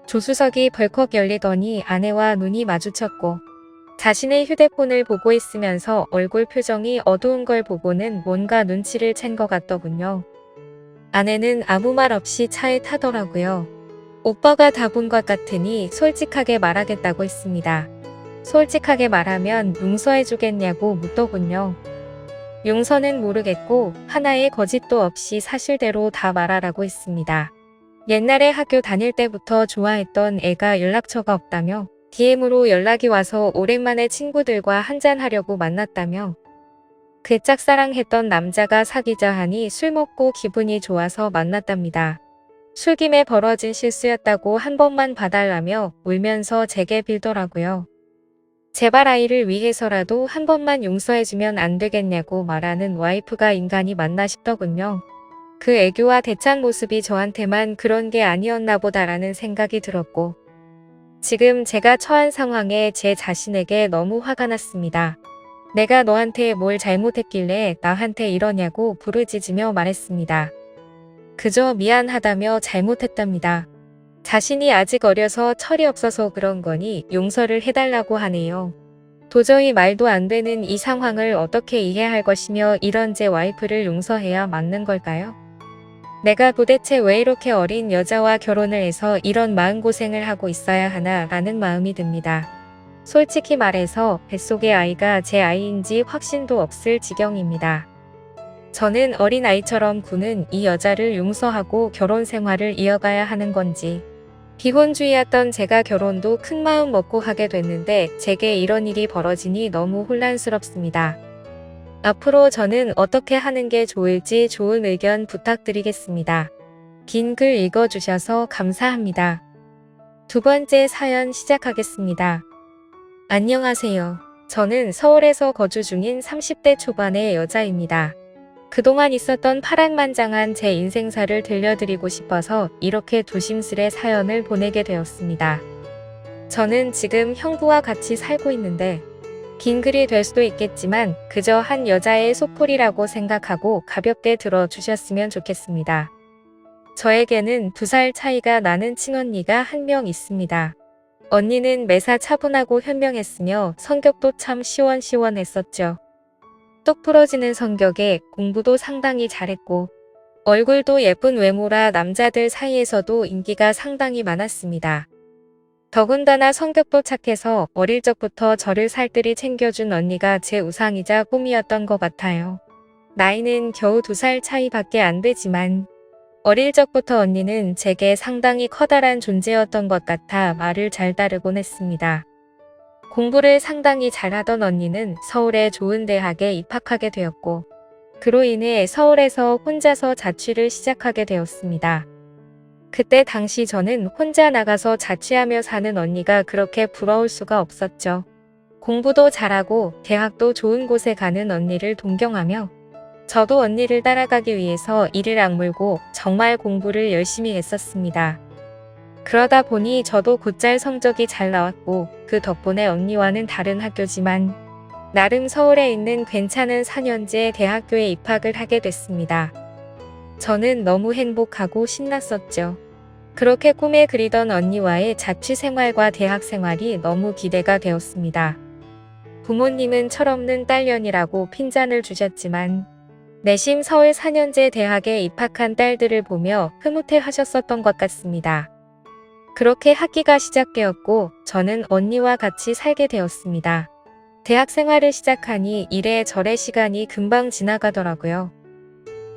조수석이 벌컥 열리더니 아내와 눈이 마주쳤고 자신의 휴대폰을 보고 있으면서 얼굴 표정이 어두운 걸 보고는 뭔가 눈치를 챈 것 같더군요. 아내는 아무 말 없이 차에 타더라고요. 오빠가 다 본 것 같으니 솔직하게 말하겠다고 했습니다. 솔직하게 말하면 용서해주겠냐고 묻더군요. 용서는 모르겠고 하나의 거짓도 없이 사실대로 다 말하라고 했습니다. 옛날에 학교 다닐 때부터 좋아했던 애가 연락처가 없다며 DM으로 연락이 와서 오랜만에 친구들과 한잔하려고 만났다며 그 짝사랑했던 남자가 사귀자 하니 술 먹고 기분이 좋아서 만났답니다. 술김에 벌어진 실수였다고 한 번만 봐달라며 울면서 제게 빌더라고요. 제발 아이를 위해서라도 한 번만 용서해주면 안 되겠냐고 말하는 와이프가 인간이 맞나 싶더군요. 그 애교와 대찬 모습이 저한테만 그런 게 아니었나 보다라는 생각이 들었고 지금 제가 처한 상황에 제 자신에게 너무 화가 났습니다. 내가 너한테 뭘 잘못했길래 나한테 이러냐고 부르짖으며 말했습니다. 그저 미안하다며 잘못했답니다. 자신이 아직 어려서 철이 없어서 그런 거니 용서를 해달라고 하네요. 도저히 말도 안 되는 이 상황을 어떻게 이해할 것이며 이런 제 와이프를 용서해야 맞는 걸까요? 내가 도대체 왜 이렇게 어린 여자와 결혼을 해서 이런 마음고생을 하고 있어야 하나 라는 마음이 듭니다. 솔직히 말해서 뱃속의 아이가 제 아이인지 확신도 없을 지경입니다. 저는 어린 아이처럼 구는 이 여자를 용서하고 결혼 생활을 이어가야 하는 건지 비혼주의였던 제가 결혼도 큰 마음 먹고 하게 됐는데 제게 이런 일이 벌어지니 너무 혼란스럽습니다. 앞으로 저는 어떻게 하는 게 좋을지 좋은 의견 부탁드리겠습니다. 긴 글 읽어주셔서 감사합니다. 두 번째 사연 시작하겠습니다. 안녕하세요. 저는 서울에서 거주 중인 30대 초반의 여자입니다. 그동안 있었던 파란만장한 제 인생사를 들려드리고 싶어서 이렇게 조심스레 사연을 보내게 되었습니다. 저는 지금 형부와 같이 살고 있는데 긴 글이 될 수도 있겠지만 그저 한 여자의 소풀이라고 생각하고 가볍게 들어주셨으면 좋겠습니다. 저에게는 2살 차이가 나는 친언니가 한 명 있습니다. 언니는 매사 차분하고 현명했으며 성격도 참 시원시원했었죠. 똑 부러지는 성격에 공부도 상당히 잘했고 얼굴도 예쁜 외모라 남자들 사이에서도 인기가 상당히 많았습니다. 더군다나 성격도 착해서 어릴 적부터 저를 살뜰히 챙겨준 언니가 제 우상이자 꿈이었던 것 같아요. 나이는 겨우 2살 차이밖에 안 되지만 어릴 적부터 언니는 제게 상당히 커다란 존재였던 것 같아 말을 잘 따르곤 했습니다. 공부를 상당히 잘하던 언니는 서울의 좋은 대학에 입학하게 되었고 그로 인해 서울에서 혼자서 자취를 시작하게 되었습니다. 그때 당시 저는 혼자 나가서 자취하며 사는 언니가 그렇게 부러울 수가 없었죠. 공부도 잘하고 대학도 좋은 곳에 가는 언니를 동경하며 저도 언니를 따라가기 위해서 이를 악물고 정말 공부를 열심히 했었습니다. 그러다 보니 저도 곧잘 성적이 잘 나왔고 그 덕분에 언니와는 다른 학교지만 나름 서울에 있는 괜찮은 4년제 대학교에 입학을 하게 됐습니다. 저는 너무 행복하고 신났었죠. 그렇게 꿈에 그리던 언니와의 자취 생활과 대학 생활이 너무 기대가 되었습니다. 부모님은 철없는 딸년이라고 핀잔을 주셨지만 내심 서울 4년제 대학에 입학한 딸들을 보며 흐뭇해 하셨었던 것 같습니다. 그렇게 학기가 시작되었고 저는 언니와 같이 살게 되었습니다. 대학 생활을 시작하니 이래저래 시간이 금방 지나가더라고요.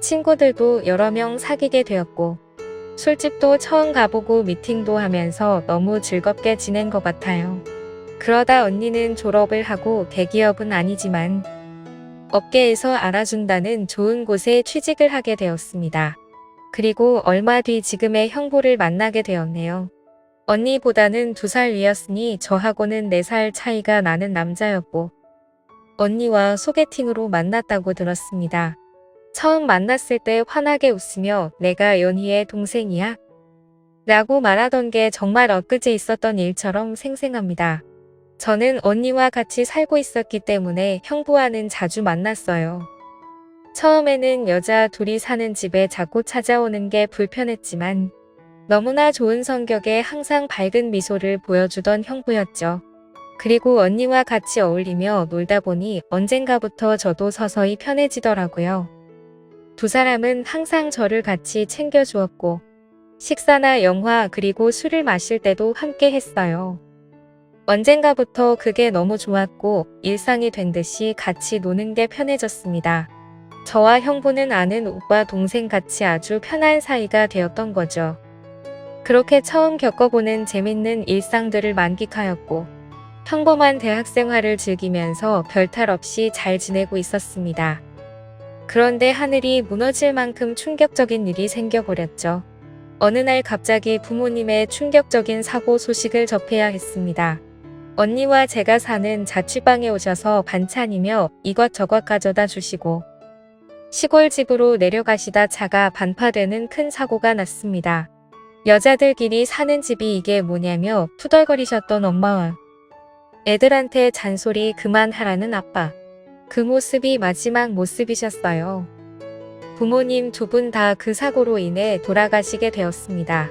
친구들도 여러 명 사귀게 되었고 술집도 처음 가보고 미팅도 하면서 너무 즐겁게 지낸 것 같아요. 그러다 언니는 졸업을 하고 대기업은 아니지만 업계에서 알아준다는 좋은 곳에 취직을 하게 되었습니다. 그리고 얼마 뒤 지금의 형부를 만나게 되었네요. 언니보다는 2살 위였으니 저하고는 4살 차이가 나는 남자였고 언니와 소개팅으로 만났다고 들었습니다. 처음 만났을 때 환하게 웃으며 내가 연희의 동생이야? 라고 말하던 게 정말 엊그제 있었던 일처럼 생생합니다. 저는 언니와 같이 살고 있었기 때문에 형부와는 자주 만났어요. 처음에는 여자 둘이 사는 집에 자꾸 찾아오는 게 불편했지만 너무나 좋은 성격에 항상 밝은 미소를 보여주던 형부였죠. 그리고 언니와 같이 어울리며 놀다 보니 언젠가부터 저도 서서히 편해지더라고요. 2사람은 항상 저를 같이 챙겨주었고 식사나 영화 그리고 술을 마실 때도 함께 했어요. 언젠가부터 그게 너무 좋았고 일상이 된 듯이 같이 노는 게 편해졌습니다. 저와 형부는 아는 오빠 동생 같이 아주 편한 사이가 되었던 거죠. 그렇게 처음 겪어보는 재밌는 일상들을 만끽하였고 평범한 대학 생활을 즐기면서 별탈 없이 잘 지내고 있었습니다. 그런데 하늘이 무너질 만큼 충격적인 일이 생겨버렸죠. 어느 날 갑자기 부모님의 충격적인 사고 소식을 접해야 했습니다. 언니와 제가 사는 자취방에 오셔서 반찬이며 이것저것 가져다 주시고 시골집으로 내려가시다 차가 반파되는 큰 사고가 났습니다. 여자들끼리 사는 집이 이게 뭐냐며 투덜거리셨던 엄마와 애들한테 잔소리 그만하라는 아빠. 그 모습이 마지막 모습이셨어요. 부모님 2분 다 그 사고로 인해 돌아가시게 되었습니다.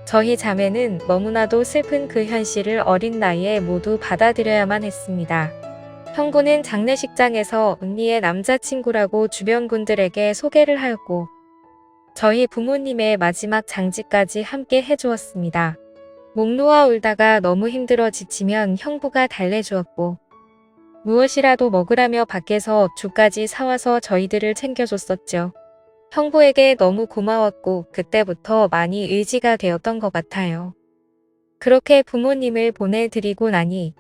저희 자매는 너무나도 슬픈 그 현실을 어린 나이에 모두 받아들여야만 했습니다. 형부는 장례식장에서 언니의 남자친구라고 주변 분들에게 소개를 하였고 저희 부모님의 마지막 장지까지 함께 해주었습니다. 목 놓아 울다가 너무 힘들어 지치면 형부가 달래주었고 무엇이라도 먹으라며 밖에서 죽까지 사와서 저희들을 챙겨줬었죠. 형부에게 너무 고마웠고 그때부터 많이 의지가 되었던 것 같아요. 그렇게 부모님을 보내드리고 나니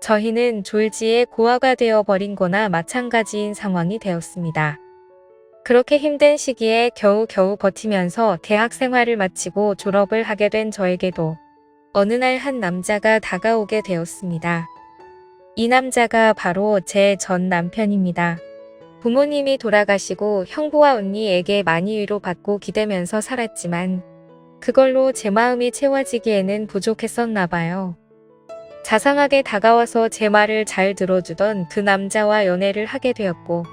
저희는 졸지에 고아가 되어버린 거나 마찬가지인 상황이 되었습니다. 그렇게 힘든 시기에 겨우겨우 버티면서 대학 생활을 마치고 졸업을 하게 된 저에게도 어느 날 한 남자가 다가오게 되었습니다. 이 남자가 바로 제 전 남편입니다. 부모님이 돌아가시고 형부와 언니에게 많이 위로받고 기대면서 살았지만 그걸로 제 마음이 채워지기에는 부족했었나 봐요. 자상하게 다가와서 제 말을 잘 들어주던 그 남자와 연애를 하게 되었고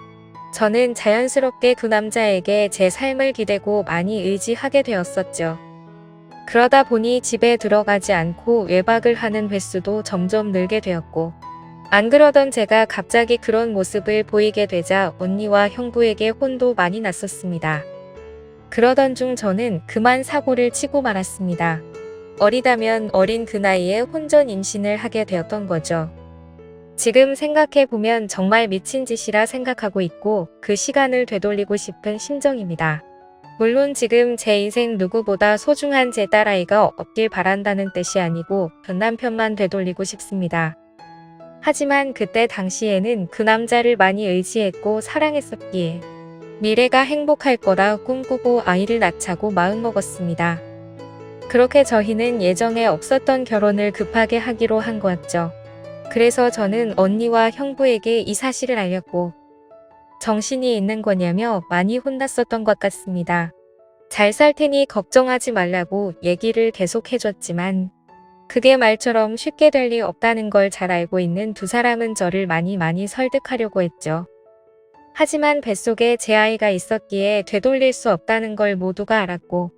저는 자연스럽게 그 남자에게 제 삶을 기대고 많이 의지하게 되었었죠. 그러다 보니 집에 들어가지 않고 외박을 하는 횟수도 점점 늘게 되었고 안 그러던 제가 갑자기 그런 모습을 보이게 되자 언니와 형부에게 혼도 많이 났었습니다. 그러던 중 저는 그만 사고를 치고 말았습니다. 어리다면 어린 그 나이에 혼전 임신을 하게 되었던 거죠. 지금 생각해보면 정말 미친 짓이라 생각하고 있고 그 시간을 되돌리고 싶은 심정입니다. 물론 지금 제 인생 누구보다 소중한 제 딸아이가 없길 바란다는 뜻이 아니고 전 남편만 되돌리고 싶습니다. 하지만 그때 당시에는 그 남자를 많이 의지했고 사랑했었기에 미래가 행복할 거라 꿈꾸고 아이를 낳자고 마음먹었습니다. 그렇게 저희는 예정에 없었던 결혼을 급하게 하기로 한 거였죠. 그래서 저는 언니와 형부에게 이 사실을 알렸고 정신이 있는 거냐며 많이 혼났었던 것 같습니다. 잘 살 테니 걱정하지 말라고 얘기를 계속 해줬지만 그게 말처럼 쉽게 될 리 없다는 걸 잘 알고 있는 두 사람은 저를 많이 설득하려고 했죠. 하지만 뱃속에 제 아이가 있었기에 되돌릴 수 없다는 걸 모두가 알았고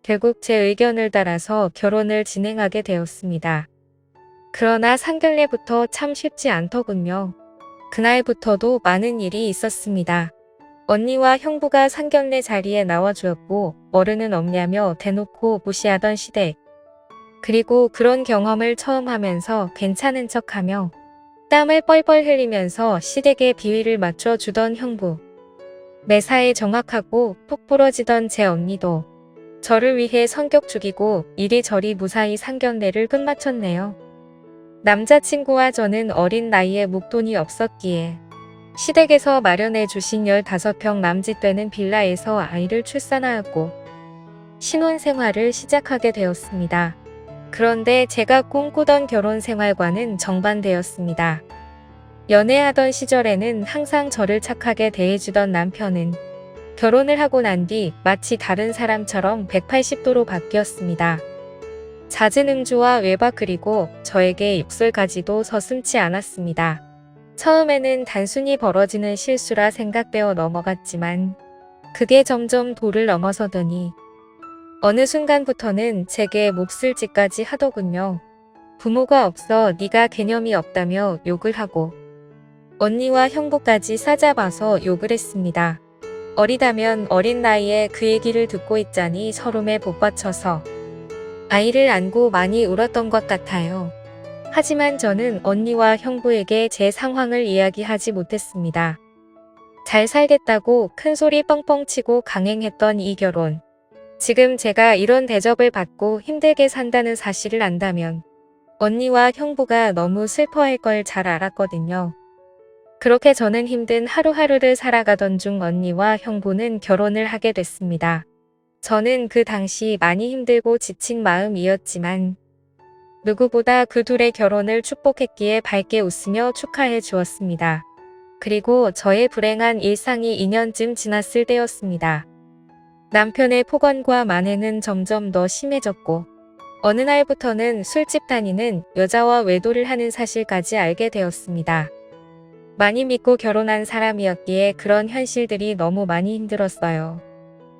결국 제 의견을 따라서 결혼을 진행하게 되었습니다. 그러나 상견례부터 참 쉽지 않더군요. 그날부터도 많은 일이 있었습니다. 언니와 형부가 상견례 자리에 나와주었고 어른은 없냐며 대놓고 무시하던 시댁. 그리고 그런 경험을 처음 하면서 괜찮은 척하며 땀을 뻘뻘 흘리면서 시댁에 비위를 맞춰주던 형부. 매사에 정확하고 톡 부러지던 제 언니도 저를 위해 성격 죽이고 이리저리 무사히 상견례를 끝마쳤네요. 남자친구와 저는 어린 나이에 목돈이 없었기에 시댁에서 마련해 주신 15평 남짓 되는 빌라에서 아이를 출산하였고 신혼생활을 시작하게 되었습니다. 그런데 제가 꿈꾸던 결혼 생활과는 정반대였습니다. 연애하던 시절에는 항상 저를 착하게 대해주던 남편은 결혼을 하고 난 뒤 마치 다른 사람처럼 180도로 바뀌었습니다. 잦은 음주와 외박 그리고 저에게 욕설까지도 서슴지 않았습니다. 처음에는 단순히 벌어지는 실수라 생각되어 넘어갔지만 그게 점점 도를 넘어서더니 어느 순간부터는 제게 몹쓸 짓까지 하더군요. 부모가 없어 네가 개념이 없다며 욕을 하고 언니와 형부까지 싸잡아서 욕을 했습니다. 어리다면 어린 나이에 그 얘기를 듣고 있자니 서름에 복받쳐서 아이를 안고 많이 울었던 것 같아요. 하지만 저는 언니와 형부에게 제 상황을 이야기하지 못했습니다. 잘 살겠다고 큰소리 뻥뻥 치고 강행했던 이 결혼. 지금 제가 이런 대접을 받고 힘들게 산다는 사실을 안다면 언니와 형부가 너무 슬퍼할 걸 잘 알았거든요. 그렇게 저는 힘든 하루하루를 살아가던 중 언니와 형부는 결혼을 하게 됐습니다. 저는 그 당시 많이 힘들고 지친 마음이었지만 누구보다 그 둘의 결혼을 축복했기에 밝게 웃으며 축하해 주었습니다. 그리고 저의 불행한 일상이 2년쯤 지났을 때였습니다. 남편의 폭언과 만행은 점점 더 심해졌고 어느 날부터는 술집 다니는 여자와 외도를 하는 사실까지 알게 되었습니다. 많이 믿고 결혼한 사람이었기에 그런 현실들이 너무 많이 힘들었어요.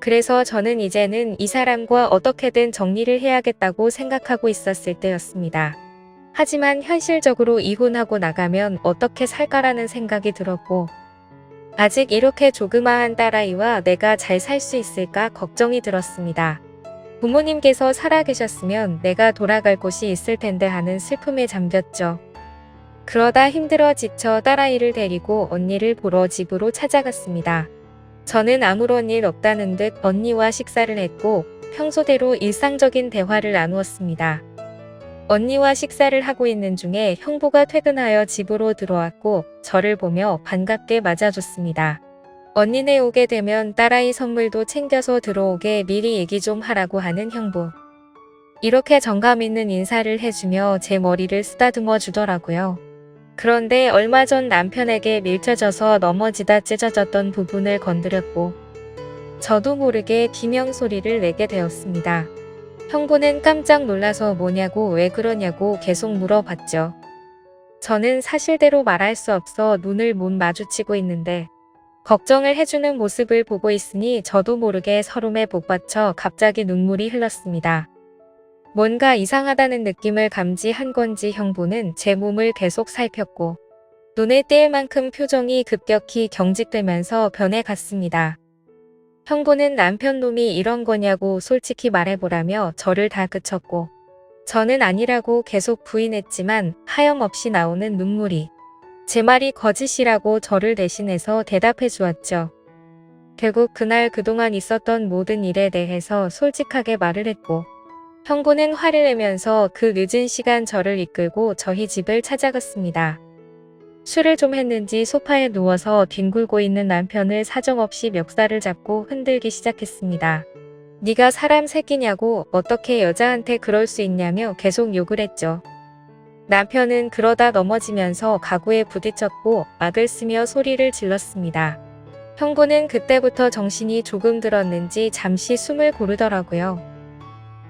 그래서 저는 이제는 이 사람과 어떻게든 정리를 해야겠다고 생각하고 있었을 때였습니다. 하지만 현실적으로 이혼하고 나가면 어떻게 살까라는 생각이 들었고 아직 이렇게 조그마한 딸아이와 내가 잘 살 수 있을까 걱정이 들었습니다. 부모님께서 살아계셨으면 내가 돌아갈 곳이 있을 텐데 하는 슬픔에 잠겼죠. 그러다 힘들어 지쳐 딸아이를 데리고 언니를 보러 집으로 찾아갔습니다. 저는 아무런 일 없다는 듯 언니와 식사를 했고 평소대로 일상적인 대화를 나누었습니다. 언니와 식사를 하고 있는 중에 형부가 퇴근하여 집으로 들어왔고 저를 보며 반갑게 맞아줬습니다. 언니네 오게 되면 딸아이 선물도 챙겨서 들어오게 미리 얘기 좀 하라고 하는 형부. 이렇게 정감 있는 인사를 해주며 제 머리를 쓰다듬어 주더라고요. 그런데 얼마 전 남편에게 밀쳐져서 넘어지다 찢어졌던 부분을 건드렸고 저도 모르게 비명 소리를 내게 되었습니다. 형부는 깜짝 놀라서 뭐냐고 왜 그러냐고 계속 물어봤죠. 저는 사실대로 말할 수 없어 눈을 못 마주치고 있는데 걱정을 해주는 모습을 보고 있으니 저도 모르게 서름에 복받쳐 갑자기 눈물이 흘렀습니다. 뭔가 이상하다는 느낌을 감지한 건지 형부는 제 몸을 계속 살폈고 눈에 띄을 만큼 표정이 급격히 경직되면서 변해갔습니다. 형부는 남편 놈이 이런 거냐고 솔직히 말해보라며 저를 다그쳤고 저는 아니라고 계속 부인했지만 하염없이 나오는 눈물이 제 말이 거짓이라고 저를 대신해서 대답해 주었죠. 결국 그날 그동안 있었던 모든 일에 대해서 솔직하게 말을 했고 형부는 화를 내면서 그 늦은 시간 저를 이끌고 저희 집을 찾아갔습니다. 술을 좀 했는지 소파에 누워서 뒹굴고 있는 남편을 사정없이 멱살을 잡고 흔들기 시작했습니다. 네가 사람 새끼냐고 어떻게 여자한테 그럴 수 있냐며 계속 욕을 했죠. 남편은 그러다 넘어지면서 가구에 부딪혔고 막을 쓰며 소리를 질렀습니다. 형부는 그때부터 정신이 조금 들었는지 잠시 숨을 고르더라고요.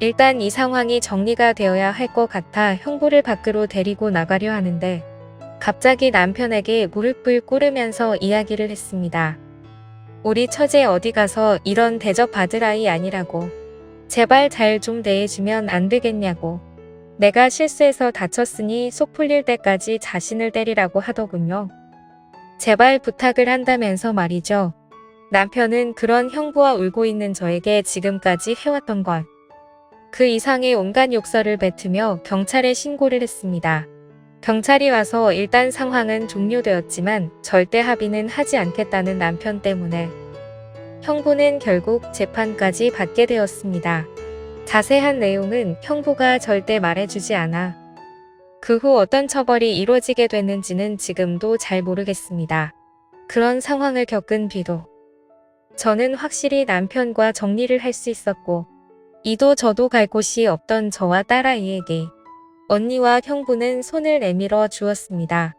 일단 이 상황이 정리가 되어야 할 것 같아 형부를 밖으로 데리고 나가려 하는데 갑자기 남편에게 무릎을 꿇으면서 이야기를 했습니다. 우리 처제 어디 가서 이런 대접 받을 아이 아니라고. 제발 잘 좀 대해주면 안 되겠냐고. 내가 실수해서 다쳤으니 속 풀릴 때까지 자신을 때리라고 하더군요. 제발 부탁을 한다면서 말이죠. 남편은 그런 형부와 울고 있는 저에게 지금까지 해왔던 것. 그 이상의 온갖 욕설을 뱉으며 경찰에 신고를 했습니다. 경찰이 와서 일단 상황은 종료되었지만 절대 합의는 하지 않겠다는 남편 때문에 형부는 결국 재판까지 받게 되었습니다. 자세한 내용은 형부가 절대 말해주지 않아 그 후 어떤 처벌이 이루어지게 됐는지는 지금도 잘 모르겠습니다. 그런 상황을 겪은 뒤도 저는 확실히 남편과 정리를 할 수 있었고 이도 저도 갈 곳이 없던 저와 딸아이에게 언니와 형부는 손을 내밀어 주었습니다.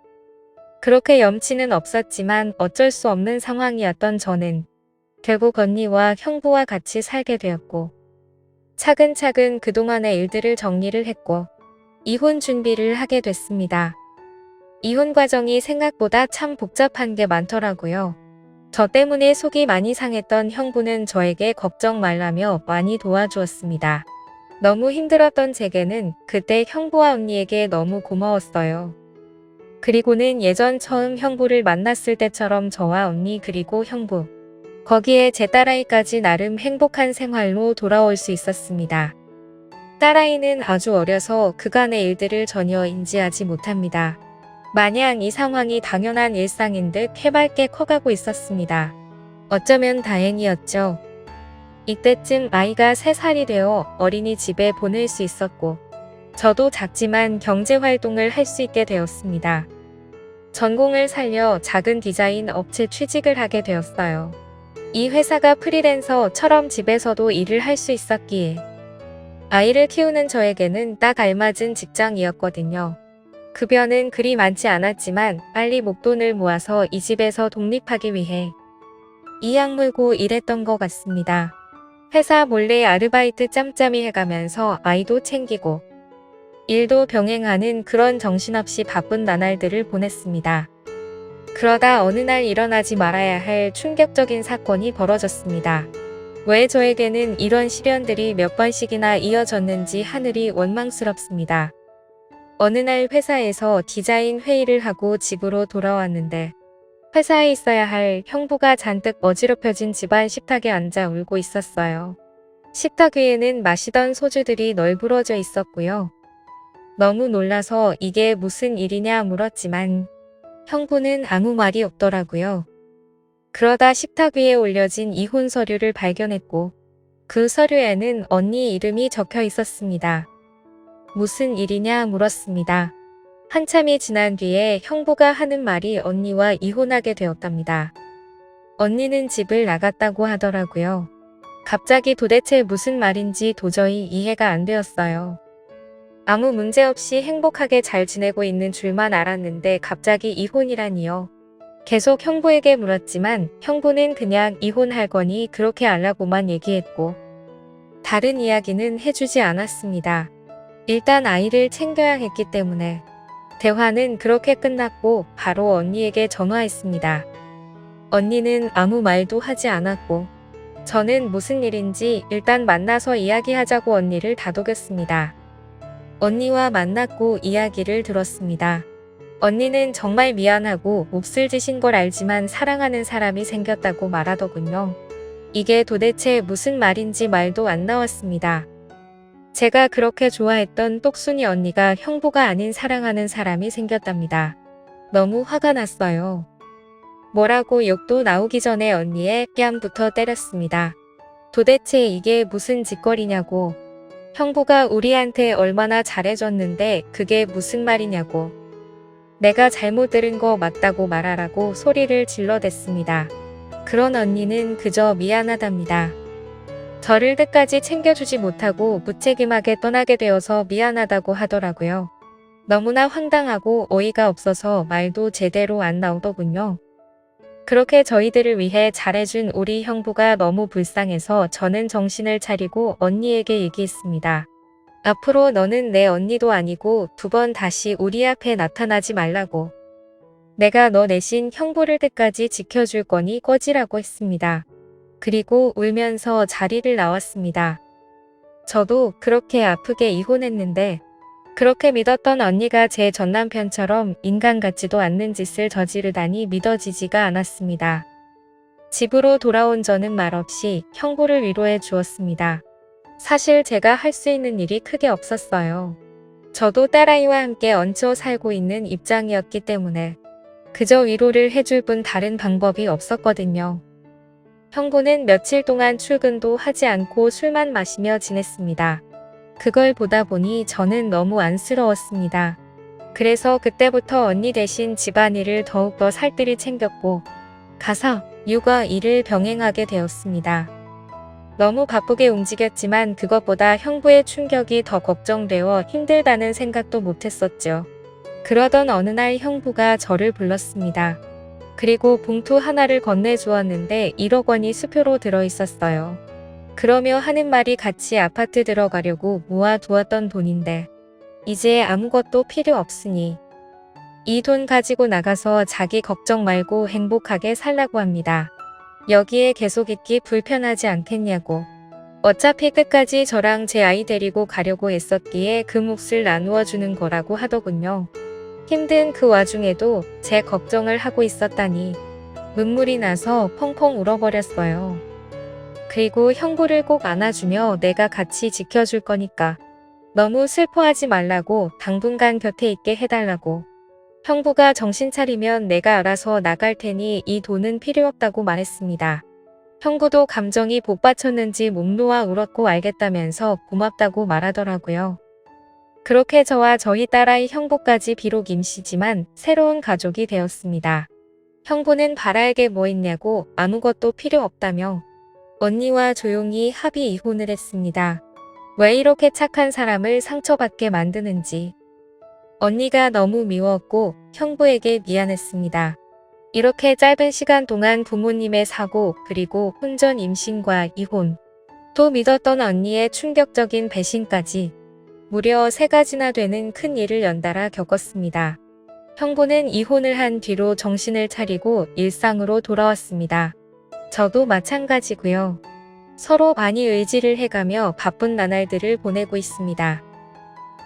그렇게 염치는 없었지만 어쩔 수 없는 상황이었던 저는 결국 언니와 형부와 같이 살게 되었고 차근차근 그동안의 일들을 정리를 했고 이혼 준비를 하게 됐습니다. 이혼 과정이 생각보다 참 복잡한 게 많더라고요. 저 때문에 속이 많이 상했던 형부는 저에게 걱정 말라며 많이 도와주었습니다. 너무 힘들었던 제게는 그때 형부와 언니에게 너무 고마웠어요. 그리고는 예전 처음 형부를 만났을 때처럼 저와 언니 그리고 형부 거기에 제 딸아이까지 나름 행복한 생활로 돌아올 수 있었습니다. 딸아이는 아주 어려서 그간의 일들을 전혀 인지하지 못합니다. 마냥 이 상황이 당연한 일상인 듯 해맑게 커가고 있었습니다. 어쩌면 다행이었죠. 이때쯤 아이가 3살이 되어 어린이집에 보낼 수 있었고 저도 작지만 경제활동을 할 수 있게 되었습니다. 전공을 살려 작은 디자인 업체 취직을 하게 되었어요. 이 회사가 프리랜서처럼 집에서도 일을 할 수 있었기에 아이를 키우는 저에게는 딱 알맞은 직장이었거든요. 급여는 그리 많지 않았지만 빨리 목돈을 모아서 이 집에서 독립하기 위해 이악 물고 일했던 것 같습니다. 회사 몰래 아르바이트 짬짬이 해가면서 아이도 챙기고 일도 병행하는 그런 정신없이 바쁜 나날들을 보냈습니다. 그러다 어느 날 일어나지 말아야 할 충격적인 사건이 벌어졌습니다. 왜 저에게는 이런 시련들이 몇 번씩이나 이어졌는지 하늘이 원망스럽습니다. 어느 날 회사에서 디자인 회의를 하고 집으로 돌아왔는데 회사에 있어야 할 형부가 잔뜩 어지럽혀진 집안 식탁에 앉아 울고 있었어요. 식탁 위에는 마시던 소주들이 널브러져 있었고요. 너무 놀라서 이게 무슨 일이냐 물었지만 형부는 아무 말이 없더라고요. 그러다 식탁 위에 올려진 이혼 서류를 발견했고 그 서류에는 언니 이름이 적혀 있었습니다. 무슨 일이냐 물었습니다. 한참이 지난 뒤에 형부가 하는 말이 언니와 이혼하게 되었답니다. 언니는 집을 나갔다고 하더라고요. 갑자기 도대체 무슨 말인지 도저히 이해가 안 되었어요. 아무 문제 없이 행복하게 잘 지내고 있는 줄만 알았는데 갑자기 이혼이라니요. 계속 형부에게 물었지만 형부는 그냥 이혼할 거니 그렇게 알라고만 얘기했고 다른 이야기는 해주지 않았습니다. 일단 아이를 챙겨야 했기 때문에 대화는 그렇게 끝났고 바로 언니에게 전화했습니다. 언니는 아무 말도 하지 않았고 저는 무슨 일인지 일단 만나서 이야기하자고 언니를 다독였습니다. 언니와 만났고 이야기를 들었습니다. 언니는 정말 미안하고 몹쓸 짓인 걸 알지만 사랑하는 사람이 생겼다고 말하더군요. 이게 도대체 무슨 말인지 말도 안 나왔습니다. 제가 그렇게 좋아했던 똑순이 언니가 형부가 아닌 사랑하는 사람이 생겼답니다. 너무 화가 났어요. 뭐라고 욕도 나오기 전에 언니의 뺨부터 때렸습니다. 도대체 이게 무슨 짓거리냐고. 형부가 우리한테 얼마나 잘해줬는데 그게 무슨 말이냐고. 내가 잘못 들은 거 맞다고 말하라고 소리를 질러댔습니다. 그런 언니는 그저 미안하답니다. 저를 끝까지 챙겨주지 못하고 무책임하게 떠나게 되어서 미안하다고 하더라고요. 너무나 황당하고 어이가 없어서 말도 제대로 안 나오더군요. 그렇게 저희들을 위해 잘해준 우리 형부가 너무 불쌍해서 저는 정신을 차리고 언니에게 얘기했습니다. 앞으로 너는 내 언니도 아니고 2번 다시 우리 앞에 나타나지 말라고. 내가 너 대신 형부를 끝까지 지켜줄 거니 꺼지라고 했습니다. 그리고 울면서 자리를 나왔습니다. 저도 그렇게 아프게 이혼했는데 그렇게 믿었던 언니가 제 전남편처럼 인간 같지도 않는 짓을 저지르다니 믿어지지가 않았습니다. 집으로 돌아온 저는 말없이 형부를 위로해 주었습니다. 사실 제가 할 수 있는 일이 크게 없었어요. 저도 딸아이와 함께 얹혀 살고 있는 입장이었기 때문에 그저 위로를 해줄 뿐 다른 방법이 없었거든요. 형부는 며칠 동안 출근도 하지 않고 술만 마시며 지냈습니다. 그걸 보다 보니 저는 너무 안쓰러웠습니다. 그래서 그때부터 언니 대신 집안일을 더욱더 살뜰히 챙겼고 가사, 육아 일을 병행하게 되었습니다. 너무 바쁘게 움직였지만 그것보다 형부의 충격이 더 걱정되어 힘들다는 생각도 못했었죠. 그러던 어느 날 형부가 저를 불렀습니다. 그리고 봉투 하나를 건네주었는데 1억 원이 수표로 들어있었어요. 그러며 하는 말이 같이 아파트 들어가려고 모아두었던 돈인데 이제 아무것도 필요 없으니 이 돈 가지고 나가서 자기 걱정 말고 행복하게 살라고 합니다. 여기에 계속 있기 불편하지 않겠냐고. 어차피 끝까지 저랑 제 아이 데리고 가려고 했었기에 그 몫을 나누어 주는 거라고 하더군요. 힘든 그 와중에도 제 걱정을 하고 있었다니 눈물이 나서 펑펑 울어버렸어요. 그리고 형부를 꼭 안아주며 내가 같이 지켜줄 거니까 너무 슬퍼하지 말라고 당분간 곁에 있게 해달라고. 형부가 정신 차리면 내가 알아서 나갈 테니 이 돈은 필요 없다고 말했습니다. 형부도 감정이 복받쳤는지 목 놓아 울었고 알겠다면서 고맙다고 말하더라고요. 그렇게 저와 저희 딸아이 형부까지 비록 임시지만 새로운 가족이 되었습니다. 형부는 바랄 게 뭐 있냐고 아무것도 필요 없다며 언니와 조용히 합의 이혼을 했습니다. 왜 이렇게 착한 사람을 상처받게 만드는지. 언니가 너무 미웠고 형부에게 미안했습니다. 이렇게 짧은 시간 동안 부모님의 사고 그리고 혼전 임신과 이혼, 또 믿었던 언니의 충격적인 배신까지 무려 3가지나 되는 큰 일을 연달아 겪었습니다. 형부는 이혼을 한 뒤로 정신을 차리고 일상으로 돌아왔습니다. 저도 마찬가지고요. 서로 많이 의지를 해가며 바쁜 나날들을 보내고 있습니다.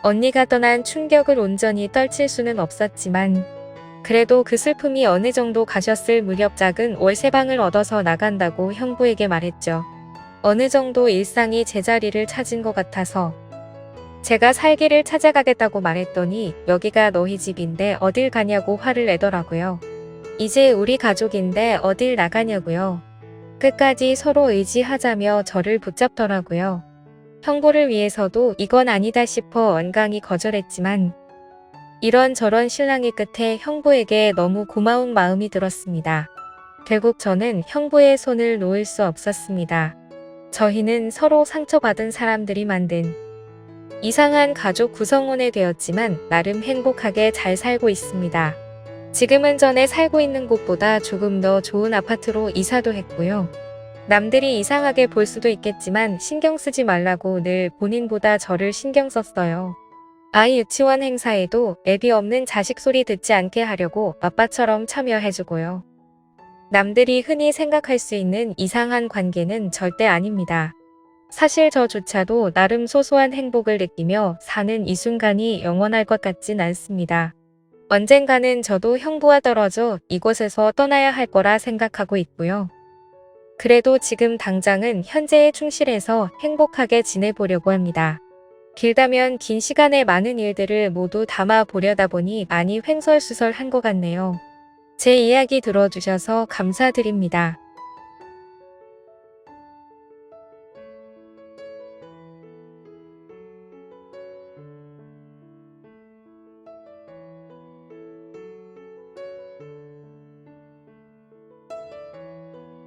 언니가 떠난 충격을 온전히 떨칠 수는 없었지만 그래도 그 슬픔이 어느 정도 가셨을 무렵 작은 월세방을 얻어서 나간다고 형부에게 말했죠. 어느 정도 일상이 제자리를 찾은 것 같아서 제가 살기를 찾아가겠다고 말했더니 여기가 너희 집인데 어딜 가냐고 화를 내더라고요. 이제 우리 가족인데 어딜 나가냐고요. 끝까지 서로 의지하자며 저를 붙잡더라고요. 형부를 위해서도 이건 아니다 싶어 완강히 거절했지만 이런저런 실랑이 끝에 형부에게 너무 고마운 마음이 들었습니다. 결국 저는 형부의 손을 놓을 수 없었습니다. 저희는 서로 상처받은 사람들이 만든 이상한 가족 구성원에 되었지만 나름 행복하게 잘 살고 있습니다. 지금은 전에 살고 있는 곳보다 조금 더 좋은 아파트로 이사도 했고요. 남들이 이상하게 볼 수도 있겠지만 신경 쓰지 말라고 늘 본인보다 저를 신경 썼어요. 아이 유치원 행사에도 애비 없는 자식 소리 듣지 않게 하려고 아빠처럼 참여해주고요. 남들이 흔히 생각할 수 있는 이상한 관계는 절대 아닙니다. 사실 저조차도 나름 소소한 행복을 느끼며 사는 이 순간이 영원할 것 같진 않습니다. 언젠가는 저도 형부와 떨어져 이곳에서 떠나야 할 거라 생각하고 있고요. 그래도 지금 당장은 현재에 충실해서 행복하게 지내보려고 합니다. 길다면 긴 시간에 많은 일들을 모두 담아 보려다 보니 많이 횡설수설한 것 같네요. 제 이야기 들어주셔서 감사드립니다.